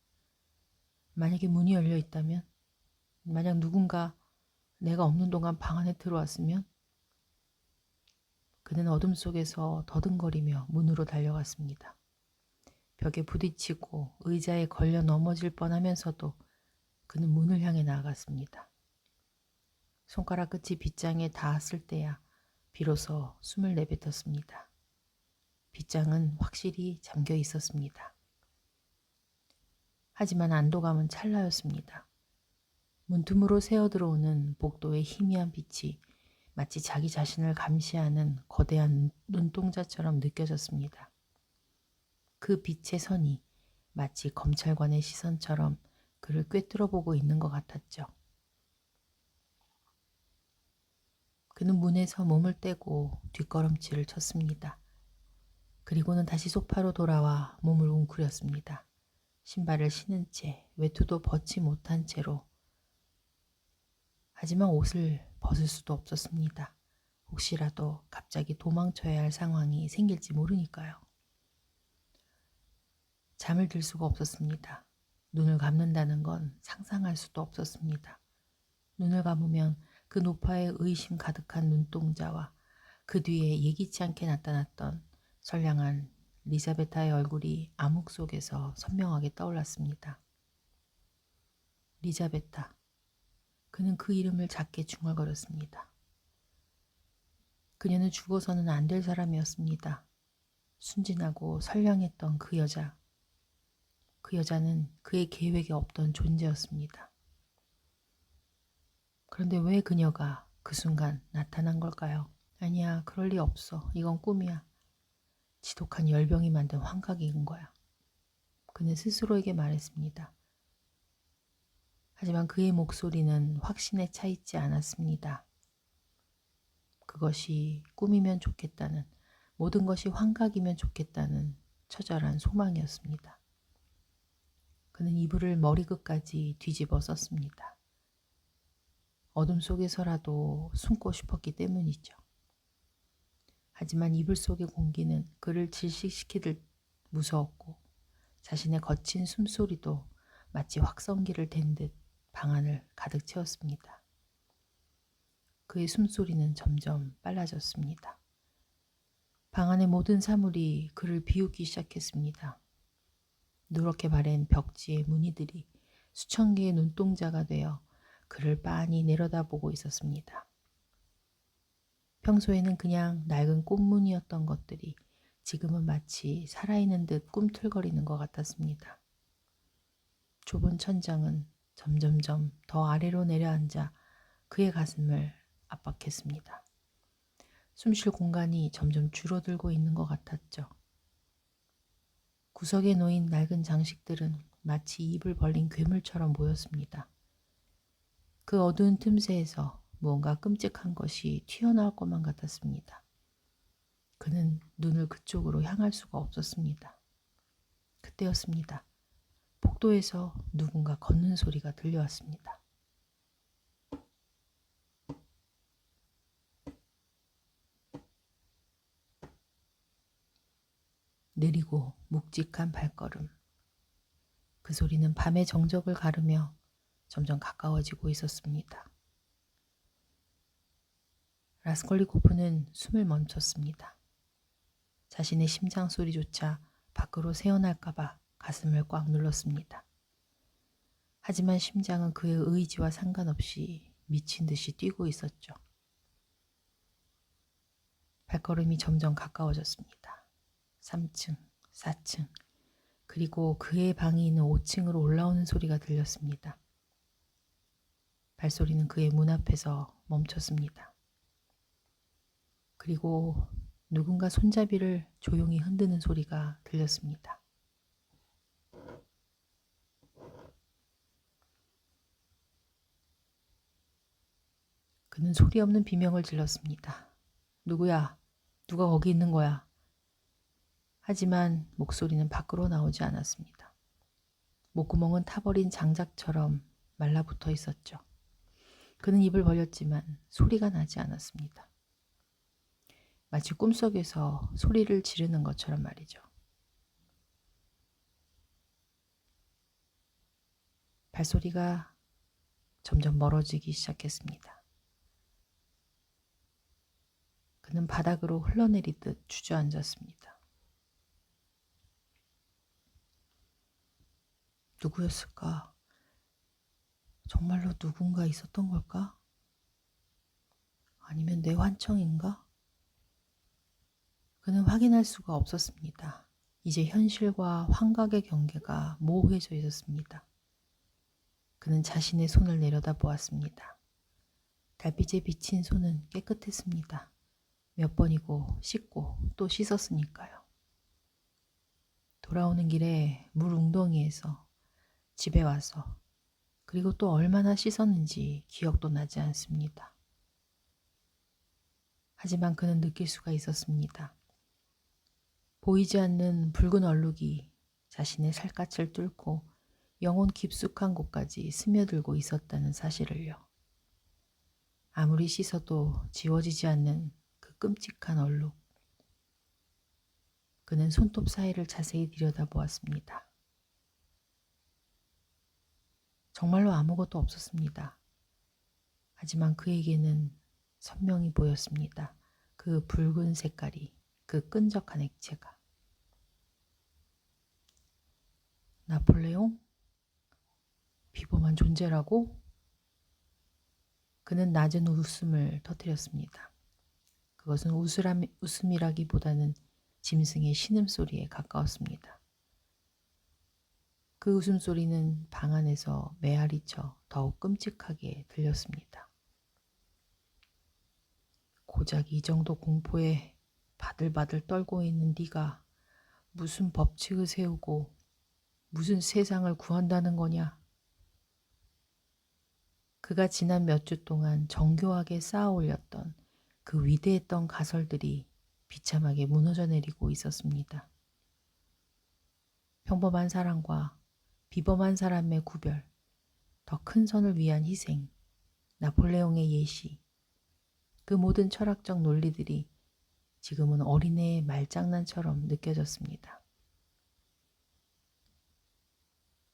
만약에 문이 열려 있다면, 만약 누군가 내가 없는 동안 방 안에 들어왔으면, 그는 어둠 속에서 더듬거리며 문으로 달려갔습니다. 벽에 부딪히고 의자에 걸려 넘어질 뻔하면서도 그는 문을 향해 나아갔습니다. 손가락 끝이 빗장에 닿았을 때야 비로소 숨을 내뱉었습니다. 빗장은 확실히 잠겨 있었습니다. 하지만 안도감은 찰나였습니다. 문틈으로 새어들어오는 복도의 희미한 빛이 마치 자기 자신을 감시하는 거대한 눈동자처럼 느껴졌습니다. 그 빛의 선이 마치 검찰관의 시선처럼 그를 꿰뚫어 보고 있는 것 같았죠. 그는 문에서 몸을 떼고 뒷걸음질을 쳤습니다. 그리고는 다시 소파로 돌아와 몸을 웅크렸습니다. 신발을 신은 채 외투도 벗지 못한 채로. 하지만 옷을 벗을 수도 없었습니다. 혹시라도 갑자기 도망쳐야 할 상황이 생길지 모르니까요. 잠을 들 수가 없었습니다. 눈을 감는다는 건 상상할 수도 없었습니다. 눈을 감으면 그 노파의 의심 가득한 눈동자와 그 뒤에 예기치 않게 나타났던 선량한 리자베타의 얼굴이 암흑 속에서 선명하게 떠올랐습니다. 리자베타. 그는 그 이름을 작게 중얼거렸습니다. 그녀는 죽어서는 안 될 사람이었습니다. 순진하고 선량했던 그 여자. 그 여자는 그의 계획에 없던 존재였습니다. 그런데 왜 그녀가 그 순간 나타난 걸까요? 아니야, 그럴 리 없어. 이건 꿈이야. 지독한 열병이 만든 환각인 거야. 그는 스스로에게 말했습니다. 하지만 그의 목소리는 확신에 차 있지 않았습니다. 그것이 꿈이면 좋겠다는, 모든 것이 환각이면 좋겠다는 처절한 소망이었습니다. 그는 이불을 머리끝까지 뒤집어 썼습니다. 어둠 속에서라도 숨고 싶었기 때문이죠. 하지만 이불 속의 공기는 그를 질식시키듯 무서웠고 자신의 거친 숨소리도 마치 확성기를 댄 듯 방 안을 가득 채웠습니다. 그의 숨소리는 점점 빨라졌습니다. 방 안의 모든 사물이 그를 비웃기 시작했습니다. 누렇게 바랜 벽지의 무늬들이 수천 개의 눈동자가 되어 그를 빤히 내려다보고 있었습니다. 평소에는 그냥 낡은 꽃무늬였던 것들이 지금은 마치 살아있는 듯 꿈틀거리는 것 같았습니다. 좁은 천장은 점점점 더 아래로 내려앉아 그의 가슴을 압박했습니다. 숨쉴 공간이 점점 줄어들고 있는 것 같았죠. 구석에 놓인 낡은 장식들은 마치 입을 벌린 괴물처럼 보였습니다. 그 어두운 틈새에서 무언가 끔찍한 것이 튀어나올 것만 같았습니다. 그는 눈을 그쪽으로 향할 수가 없었습니다. 그때였습니다. 복도에서 누군가 걷는 소리가 들려왔습니다. 느리고 묵직한 발걸음. 그 소리는 밤의 정적을 가르며 점점 가까워지고 있었습니다. 라스콜리코프는 숨을 멈췄습니다. 자신의 심장 소리조차 밖으로 새어날까봐 가슴을 꽉 눌렀습니다. 하지만 심장은 그의 의지와 상관없이 미친 듯이 뛰고 있었죠. 발걸음이 점점 가까워졌습니다. 3층, 4층, 그리고 그의 방이 있는 5층으로 올라오는 소리가 들렸습니다. 발소리는 그의 문 앞에서 멈췄습니다. 그리고 누군가 손잡이를 조용히 흔드는 소리가 들렸습니다. 그는 소리 없는 비명을 질렀습니다. 누구야? 누가 거기 있는 거야? 하지만 목소리는 밖으로 나오지 않았습니다. 목구멍은 타버린 장작처럼 말라붙어 있었죠. 그는 입을 벌렸지만 소리가 나지 않았습니다. 마치 꿈속에서 소리를 지르는 것처럼 말이죠. 발소리가 점점 멀어지기 시작했습니다. 그는 바닥으로 흘러내리듯 주저앉았습니다. 누구였을까? 정말로 누군가 있었던 걸까? 아니면 내 환청인가? 그는 확인할 수가 없었습니다. 이제 현실과 환각의 경계가 모호해져 있었습니다. 그는 자신의 손을 내려다 보았습니다. 달빛에 비친 손은 깨끗했습니다. 몇 번이고 씻고 또 씻었으니까요. 돌아오는 길에 물 웅덩이에서 집에 와서 그리고 또 얼마나 씻었는지 기억도 나지 않습니다. 하지만 그는 느낄 수가 있었습니다. 보이지 않는 붉은 얼룩이 자신의 살갗을 뚫고 영혼 깊숙한 곳까지 스며들고 있었다는 사실을요. 아무리 씻어도 지워지지 않는 그 끔찍한 얼룩. 그는 손톱 사이를 자세히 들여다보았습니다. 정말로 아무것도 없었습니다. 하지만 그에게는 선명히 보였습니다. 그 붉은 색깔이, 그 끈적한 액체가. 나폴레옹? 비범한 존재라고? 그는 낮은 웃음을 터뜨렸습니다. 그것은 웃음이라기보다는 짐승의 신음소리에 가까웠습니다. 그 웃음소리는 방 안에서 메아리쳐 더욱 끔찍하게 들렸습니다. 고작 이 정도 공포에 바들바들 떨고 있는 네가 무슨 법칙을 세우고 무슨 세상을 구한다는 거냐? 그가 지난 몇 주 동안 정교하게 쌓아 올렸던 그 위대했던 가설들이 비참하게 무너져 내리고 있었습니다. 평범한 사람과 비범한 사람의 구별, 더 큰 선을 위한 희생, 나폴레옹의 예시, 그 모든 철학적 논리들이 지금은 어린애의 말장난처럼 느껴졌습니다.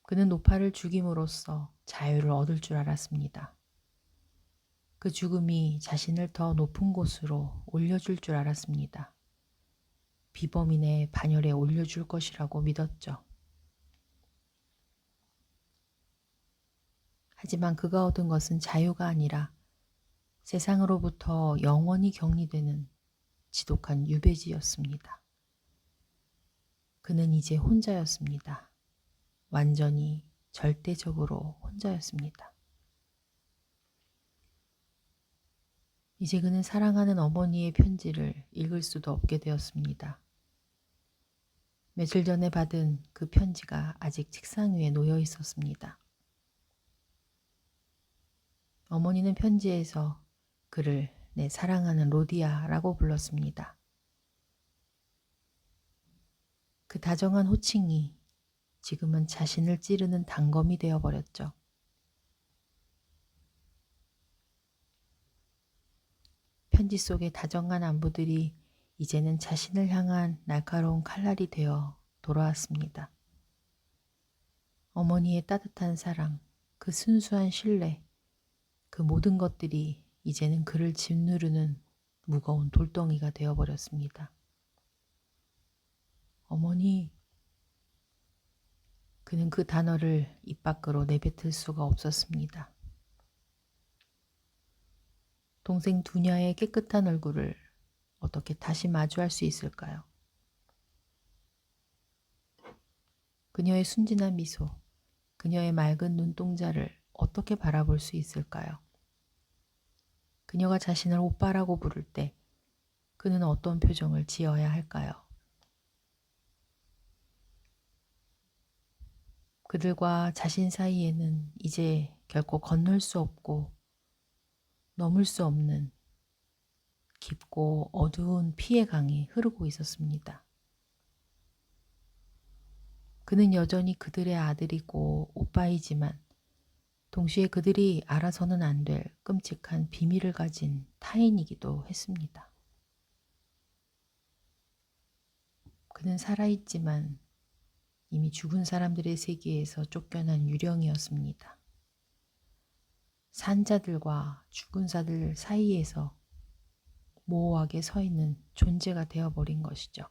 그는 노파를 죽임으로써 자유를 얻을 줄 알았습니다. 그 죽음이 자신을 더 높은 곳으로 올려줄 줄 알았습니다. 비범인의 반열에 올려줄 것이라고 믿었죠. 하지만 그가 얻은 것은 자유가 아니라 세상으로부터 영원히 격리되는 지독한 유배지였습니다. 그는 이제 혼자였습니다. 완전히 절대적으로 혼자였습니다. 이제 그는 사랑하는 어머니의 편지를 읽을 수도 없게 되었습니다. 며칠 전에 받은 그 편지가 아직 책상 위에 놓여 있었습니다. 어머니는 편지에서 그를 내 사랑하는 로디아라고 불렀습니다. 그 다정한 호칭이 지금은 자신을 찌르는 단검이 되어버렸죠. 편지 속의 다정한 안부들이 이제는 자신을 향한 날카로운 칼날이 되어 돌아왔습니다. 어머니의 따뜻한 사랑, 그 순수한 신뢰, 그 모든 것들이 이제는 그를 짓누르는 무거운 돌덩이가 되어버렸습니다. 어머니, 그는 그 단어를 입 밖으로 내뱉을 수가 없었습니다. 동생 두냐의 깨끗한 얼굴을 어떻게 다시 마주할 수 있을까요? 그녀의 순진한 미소, 그녀의 맑은 눈동자를 어떻게 바라볼 수 있을까요? 그녀가 자신을 오빠라고 부를 때 그는 어떤 표정을 지어야 할까요? 그들과 자신 사이에는 이제 결코 건널 수 없고 넘을 수 없는 깊고 어두운 피의 강이 흐르고 있었습니다. 그는 여전히 그들의 아들이고 오빠이지만 동시에 그들이 알아서는 안 될 끔찍한 비밀을 가진 타인이기도 했습니다. 그는 살아있지만 이미 죽은 사람들의 세계에서 쫓겨난 유령이었습니다. 산자들과 죽은 자들 사이에서 모호하게 서 있는 존재가 되어버린 것이죠.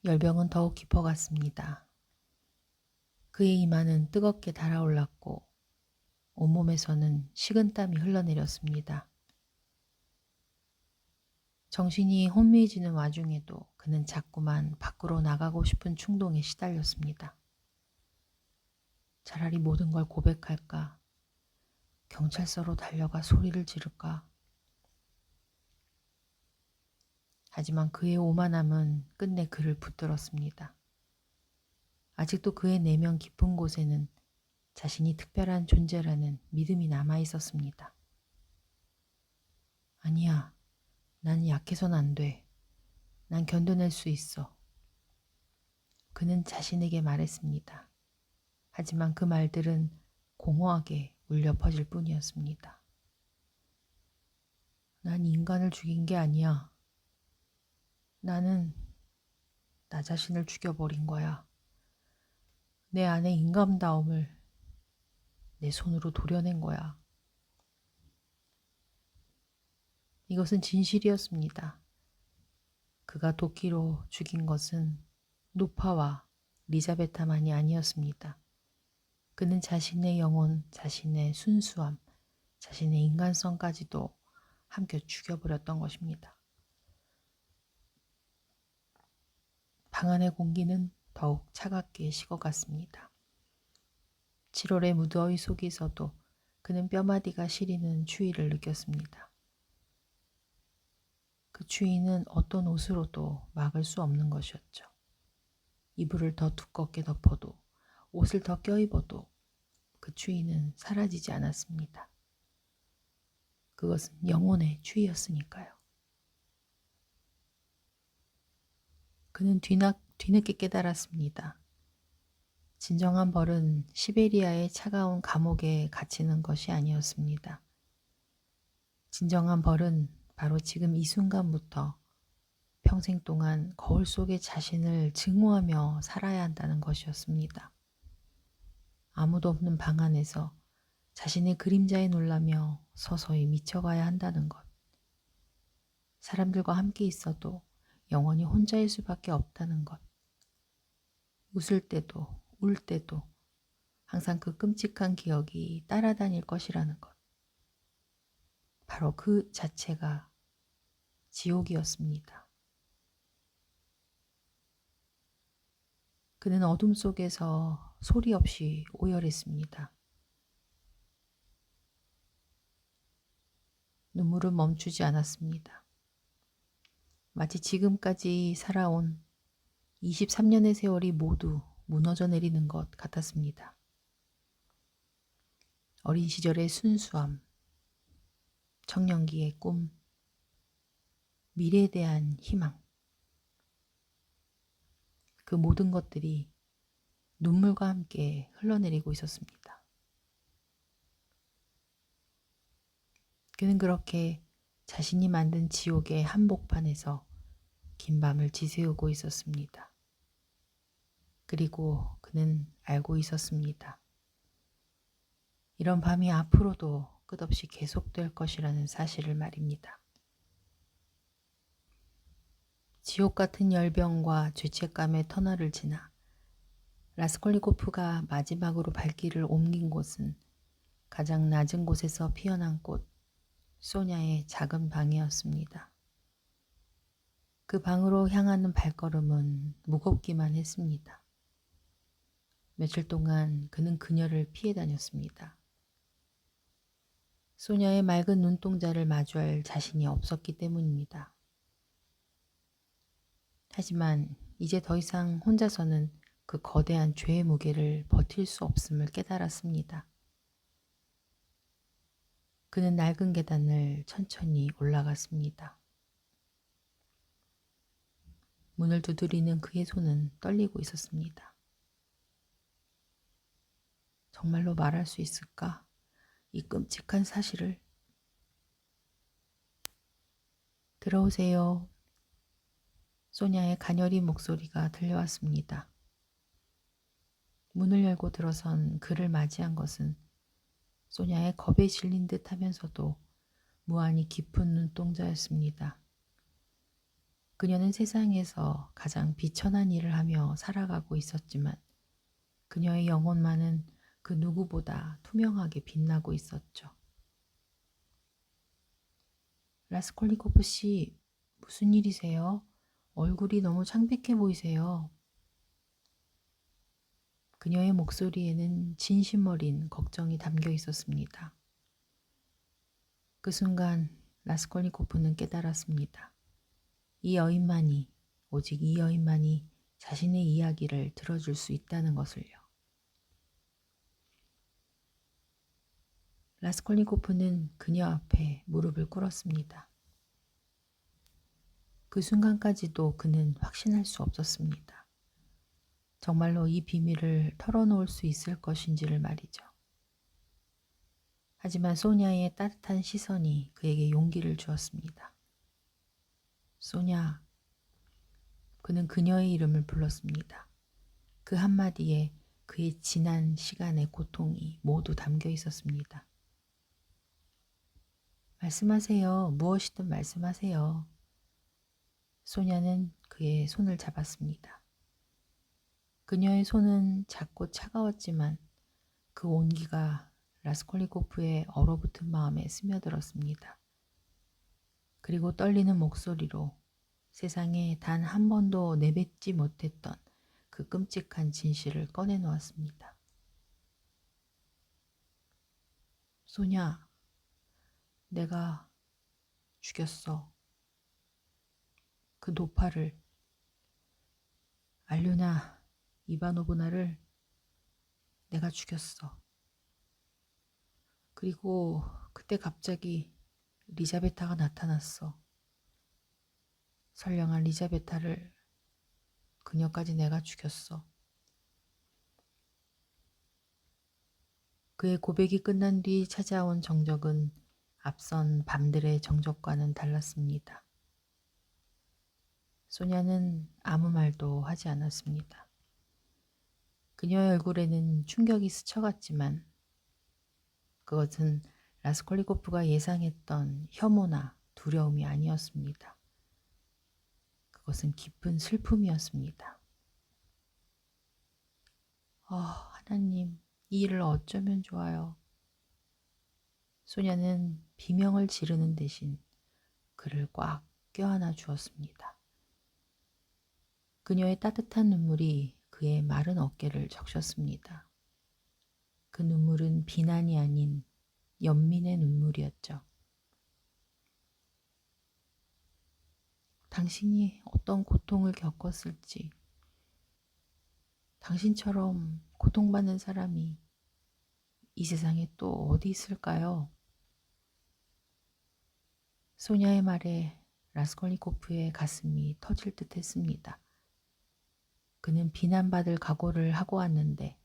열병은 더욱 깊어갔습니다. 그의 이마는 뜨겁게 달아올랐고 온몸에서는 식은땀이 흘러내렸습니다. 정신이 혼미해지는 와중에도 그는 자꾸만 밖으로 나가고 싶은 충동에 시달렸습니다. 차라리 모든 걸 고백할까? 경찰서로 달려가 소리를 지를까? 하지만 그의 오만함은 끝내 그를 붙들었습니다. 아직도 그의 내면 깊은 곳에는 자신이 특별한 존재라는 믿음이 남아 있었습니다. 아니야, 난 약해선 안 돼. 난 견뎌낼 수 있어. 그는 자신에게 말했습니다. 하지만 그 말들은 공허하게 울려 퍼질 뿐이었습니다. 난 인간을 죽인 게 아니야. 나는 나 자신을 죽여버린 거야. 내 안의 인간다움을 내 손으로 도려낸 거야. 이것은 진실이었습니다. 그가 도끼로 죽인 것은 노파와 리자베타만이 아니었습니다. 그는 자신의 영혼, 자신의 순수함, 자신의 인간성까지도 함께 죽여버렸던 것입니다. 방 안의 공기는 더욱 차갑게 식어갔습니다. 7월의 무더위 속에서도 그는 뼈마디가 시리는 추위를 느꼈습니다. 그 추위는 어떤 옷으로도 막을 수 없는 것이었죠. 이불을 더 두껍게 덮어도 옷을 더 껴입어도 그 추위는 사라지지 않았습니다. 그것은 영혼의 추위였으니까요. 그는 뒤늦게 깨달았습니다. 진정한 벌은 시베리아의 차가운 감옥에 갇히는 것이 아니었습니다. 진정한 벌은 바로 지금 이 순간부터 평생 동안 거울 속의 자신을 증오하며 살아야 한다는 것이었습니다. 아무도 없는 방 안에서 자신의 그림자에 놀라며 서서히 미쳐가야 한다는 것. 사람들과 함께 있어도 영원히 혼자일 수밖에 없다는 것. 웃을 때도 울 때도 항상 그 끔찍한 기억이 따라다닐 것이라는 것. 바로 그 자체가 지옥이었습니다. 그는 어둠 속에서 소리 없이 오열했습니다. 눈물은 멈추지 않았습니다. 마치 지금까지 살아온 23년의 세월이 모두 무너져 내리는 것 같았습니다. 어린 시절의 순수함, 청년기의 꿈, 미래에 대한 희망, 그 모든 것들이 눈물과 함께 흘러내리고 있었습니다. 그는 그렇게 자신이 만든 지옥의 한복판에서 긴 밤을 지새우고 있었습니다. 그리고 그는 알고 있었습니다. 이런 밤이 앞으로도 끝없이 계속될 것이라는 사실을 말입니다. 지옥 같은 열병과 죄책감의 터널을 지나 라스콜리코프가 마지막으로 발길을 옮긴 곳은 가장 낮은 곳에서 피어난 꽃, 소냐의 작은 방이었습니다. 그 방으로 향하는 발걸음은 무겁기만 했습니다. 며칠 동안 그는 그녀를 피해 다녔습니다. 소냐의 맑은 눈동자를 마주할 자신이 없었기 때문입니다. 하지만 이제 더 이상 혼자서는 그 거대한 죄의 무게를 버틸 수 없음을 깨달았습니다. 그는 낡은 계단을 천천히 올라갔습니다. 문을 두드리는 그의 손은 떨리고 있었습니다. 정말로 말할 수 있을까? 이 끔찍한 사실을. 들어오세요. 소냐의 가녀린 목소리가 들려왔습니다. 문을 열고 들어선 그를 맞이한 것은 소냐의 겁에 질린 듯 하면서도 무한히 깊은 눈동자였습니다. 그녀는 세상에서 가장 비천한 일을 하며 살아가고 있었지만 그녀의 영혼만은 그 누구보다 투명하게 빛나고 있었죠. 라스콜리코프 씨, 무슨 일이세요? 얼굴이 너무 창백해 보이세요. 그녀의 목소리에는 진심 어린 걱정이 담겨 있었습니다. 그 순간 라스콜니코프는 깨달았습니다. 이 여인만이, 오직 이 여인만이 자신의 이야기를 들어줄 수 있다는 것을요. 라스콜니코프는 그녀 앞에 무릎을 꿇었습니다. 그 순간까지도 그는 확신할 수 없었습니다. 정말로 이 비밀을 털어놓을 수 있을 것인지를 말이죠. 하지만 소냐의 따뜻한 시선이 그에게 용기를 주었습니다. 소냐, 그는 그녀의 이름을 불렀습니다. 그 한마디에 그의 지난 시간의 고통이 모두 담겨 있었습니다. 말씀하세요. 무엇이든 말씀하세요. 소냐는 그의 손을 잡았습니다. 그녀의 손은 작고 차가웠지만 그 온기가 라스콜리코프의 얼어붙은 마음에 스며들었습니다. 그리고 떨리는 목소리로 세상에 단 한 번도 내뱉지 못했던 그 끔찍한 진실을 꺼내놓았습니다. 소냐, 내가 죽였어. 그 노파를, 알류나 이바노브나를 내가 죽였어. 그리고 그때 갑자기 리자베타가 나타났어. 선량한 리자베타를 그녀까지 내가 죽였어. 그의 고백이 끝난 뒤 찾아온 정적은 앞선 밤들의 정적과는 달랐습니다. 소냐는 아무 말도 하지 않았습니다. 그녀의 얼굴에는 충격이 스쳐갔지만 그것은 라스콜리코프가 예상했던 혐오나 두려움이 아니었습니다. 그것은 깊은 슬픔이었습니다. 하나님, 이 일을 어쩌면 좋아요. 소냐는 비명을 지르는 대신 그를 꽉 껴안아 주었습니다. 그녀의 따뜻한 눈물이 그의 마른 어깨를 적셨습니다. 그 눈물은 비난이 아닌 연민의 눈물이었죠. 당신이 어떤 고통을 겪었을지, 당신처럼 고통받는 사람이 이 세상에 또 어디 있을까요? 소냐의 말에 라스콜니코프의 가슴이 터질 듯 했습니다. 그는 비난받을 각오를 하고 왔는데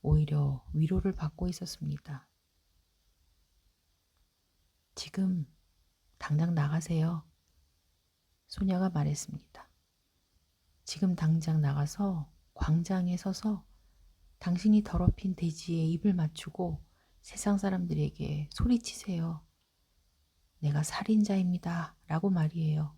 오히려 위로를 받고 있었습니다. 지금 당장 나가세요. 소냐가 말했습니다. 지금 당장 나가서 광장에 서서 당신이 더럽힌 돼지에 입을 맞추고 세상 사람들에게 소리치세요. 내가 살인자입니다. 라고 말이에요.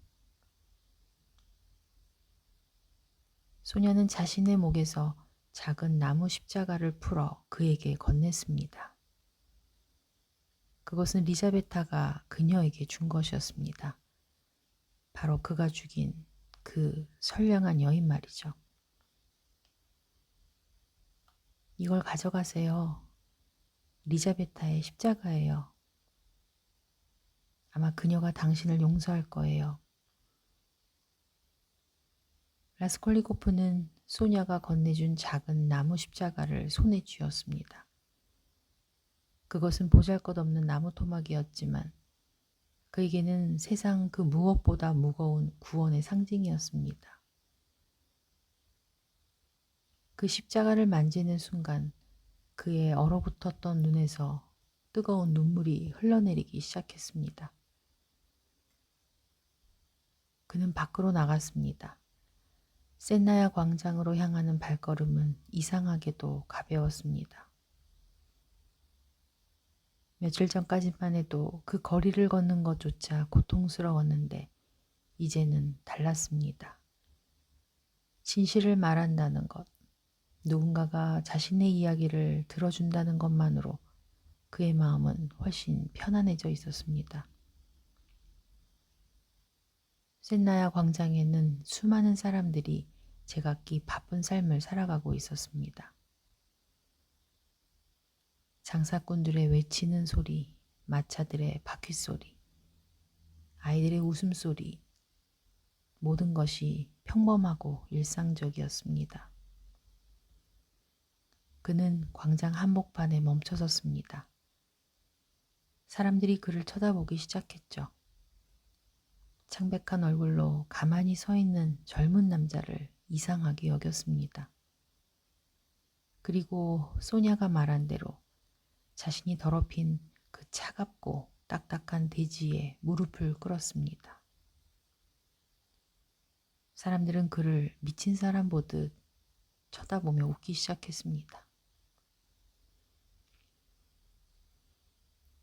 소녀는 자신의 목에서 작은 나무 십자가를 풀어 그에게 건넸습니다. 그것은 리자베타가 그녀에게 준 것이었습니다. 바로 그가 죽인 그 선량한 여인 말이죠. 이걸 가져가세요. 리자베타의 십자가예요. 아마 그녀가 당신을 용서할 거예요. 라스콜리코프는 소냐가 건네준 작은 나무 십자가를 손에 쥐었습니다. 그것은 보잘것없는 나무 토막이었지만 그에게는 세상 그 무엇보다 무거운 구원의 상징이었습니다. 그 십자가를 만지는 순간 그의 얼어붙었던 눈에서 뜨거운 눈물이 흘러내리기 시작했습니다. 그는 밖으로 나갔습니다. 센나야 광장으로 향하는 발걸음은 이상하게도 가벼웠습니다. 며칠 전까지만 해도 그 거리를 걷는 것조차 고통스러웠는데 이제는 달랐습니다. 진실을 말한다는 것, 누군가가 자신의 이야기를 들어준다는 것만으로 그의 마음은 훨씬 편안해져 있었습니다. 센나야 광장에는 수많은 사람들이 제각기 바쁜 삶을 살아가고 있었습니다. 장사꾼들의 외치는 소리, 마차들의 바퀴소리, 아이들의 웃음소리, 모든 것이 평범하고 일상적이었습니다. 그는 광장 한복판에 멈춰섰습니다. 사람들이 그를 쳐다보기 시작했죠. 창백한 얼굴로 가만히 서 있는 젊은 남자를 이상하게 여겼습니다. 그리고 소냐가 말한 대로 자신이 더럽힌 그 차갑고 딱딱한 돼지에 무릎을 꿇었습니다. 사람들은 그를 미친 사람 보듯 쳐다보며 웃기 시작했습니다.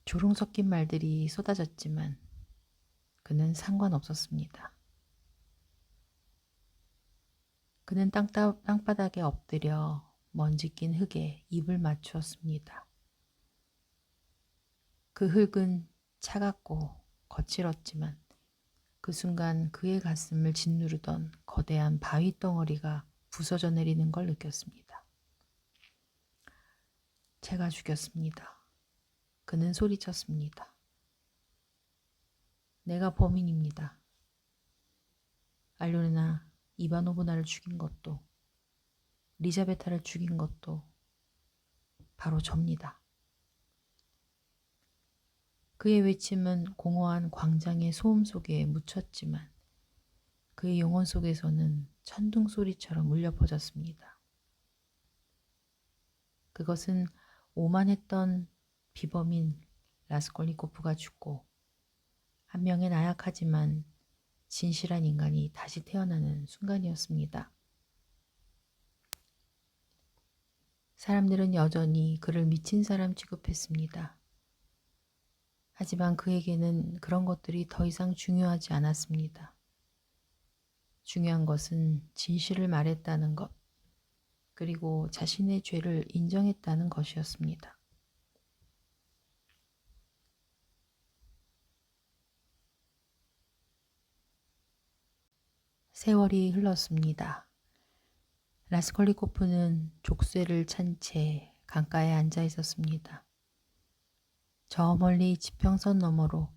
조롱 섞인 말들이 쏟아졌지만 그는 상관없었습니다. 그는 땅바닥에 엎드려 먼지 낀 흙에 입을 맞추었습니다. 그 흙은 차갑고 거칠었지만 그 순간 그의 가슴을 짓누르던 거대한 바위 덩어리가 부서져 내리는 걸 느꼈습니다. 제가 죽였습니다. 그는 소리쳤습니다. 내가 범인입니다. 알료레나 이바노브나를 죽인 것도 리자베타를 죽인 것도 바로 접니다. 그의 외침은 공허한 광장의 소음 속에 묻혔지만 그의 영혼 속에서는 천둥 소리처럼 울려 퍼졌습니다. 그것은 오만했던 비범인 라스콜니코프가 죽고 한 명의 나약하지만 진실한 인간이 다시 태어나는 순간이었습니다. 사람들은 여전히 그를 미친 사람 취급했습니다. 하지만 그에게는 그런 것들이 더 이상 중요하지 않았습니다. 중요한 것은 진실을 말했다는 것, 그리고 자신의 죄를 인정했다는 것이었습니다. 세월이 흘렀습니다. 라스콜리코프는 족쇄를 찬 채 강가에 앉아 있었습니다. 저 멀리 지평선 너머로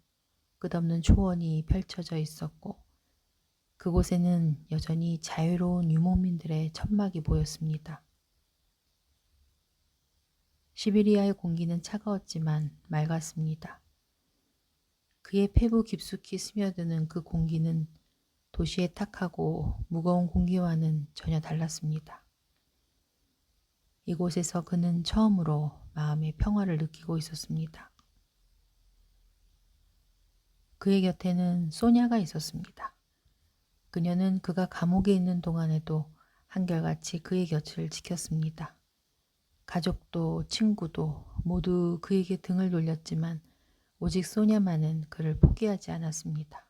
끝없는 초원이 펼쳐져 있었고 그곳에는 여전히 자유로운 유목민들의 천막이 보였습니다. 시베리아의 공기는 차가웠지만 맑았습니다. 그의 폐부 깊숙이 스며드는 그 공기는 도시의 탁하고 무거운 공기와는 전혀 달랐습니다. 이곳에서 그는 처음으로 마음의 평화를 느끼고 있었습니다. 그의 곁에는 소냐가 있었습니다. 그녀는 그가 감옥에 있는 동안에도 한결같이 그의 곁을 지켰습니다. 가족도 친구도 모두 그에게 등을 돌렸지만 오직 소냐만은 그를 포기하지 않았습니다.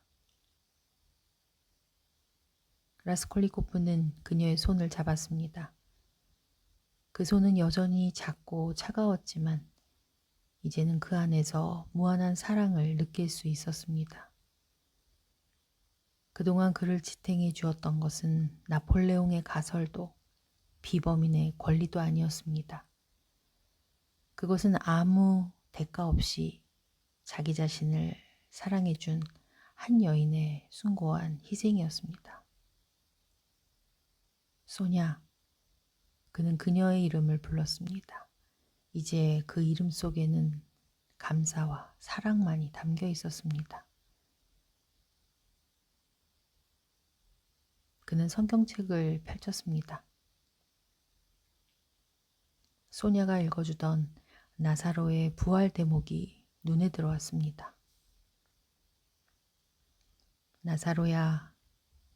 라스콜리코프는 그녀의 손을 잡았습니다. 그 손은 여전히 작고 차가웠지만 이제는 그 안에서 무한한 사랑을 느낄 수 있었습니다. 그동안 그를 지탱해 주었던 것은 나폴레옹의 가설도 비범인의 권리도 아니었습니다. 그것은 아무 대가 없이 자기 자신을 사랑해 준 한 여인의 숭고한 희생이었습니다. 소냐, 그는 그녀의 이름을 불렀습니다. 이제 그 이름 속에는 감사와 사랑만이 담겨 있었습니다. 그는 성경책을 펼쳤습니다. 소냐가 읽어주던 나사로의 부활 대목이 눈에 들어왔습니다. 나사로야,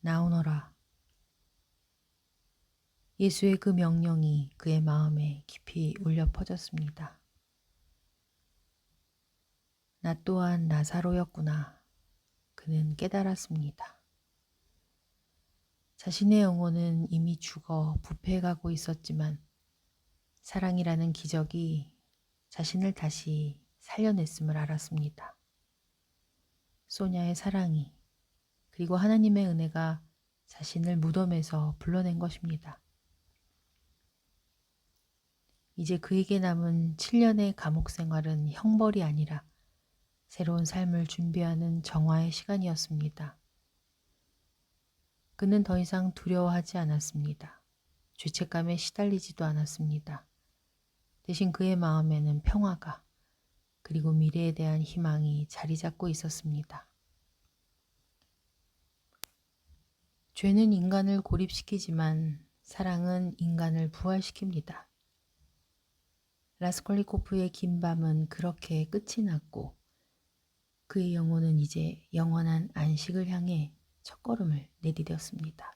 나오너라. 예수의 그 명령이 그의 마음에 깊이 울려 퍼졌습니다. 나 또한 나사로였구나. 그는 깨달았습니다. 자신의 영혼은 이미 죽어 부패해가고 있었지만 사랑이라는 기적이 자신을 다시 살려냈음을 알았습니다. 소냐의 사랑이 그리고 하나님의 은혜가 자신을 무덤에서 불러낸 것입니다. 이제 그에게 남은 7년의 감옥 생활은 형벌이 아니라 새로운 삶을 준비하는 정화의 시간이었습니다. 그는 더 이상 두려워하지 않았습니다. 죄책감에 시달리지도 않았습니다. 대신 그의 마음에는 평화가 그리고 미래에 대한 희망이 자리 잡고 있었습니다. 죄는 인간을 고립시키지만 사랑은 인간을 부활시킵니다. 라스콜리코프의 긴 밤은 그렇게 끝이 났고 그의 영혼은 이제 영원한 안식을 향해 첫걸음을 내디뎠습니다.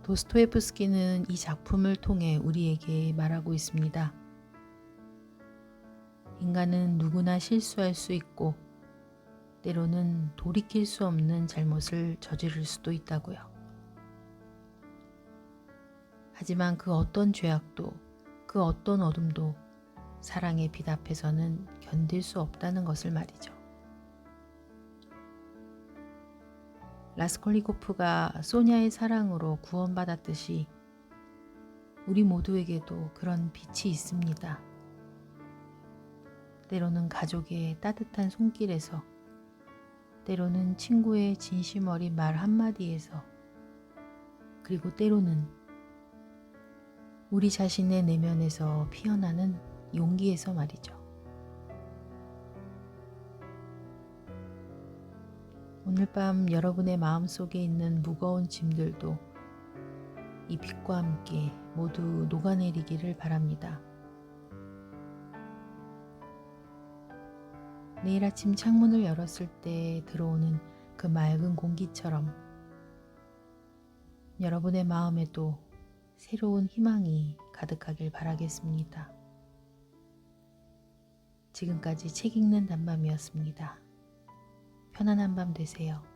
도스토예프스키는 이 작품을 통해 우리에게 말하고 있습니다. 인간은 누구나 실수할 수 있고 때로는 돌이킬 수 없는 잘못을 저지를 수도 있다고요. 하지만 그 어떤 죄악도 그 어떤 어둠도 사랑의 빛 앞에서는 견딜 수 없다는 것을 말이죠. 라스콜리코프가 소냐의 사랑으로 구원받았듯이 우리 모두에게도 그런 빛이 있습니다. 때로는 가족의 따뜻한 손길에서 때로는 친구의 진심 어린 말 한마디에서, 그리고 때로는 우리 자신의 내면에서 피어나는 용기에서 말이죠. 오늘 밤 여러분의 마음속에 있는 무거운 짐들도 이 빛과 함께 모두 녹아내리기를 바랍니다. 내일 아침 창문을 열었을 때 들어오는 그 맑은 공기처럼 여러분의 마음에도 새로운 희망이 가득하길 바라겠습니다. 지금까지 책 읽는 단밤이었습니다. 편안한 밤 되세요.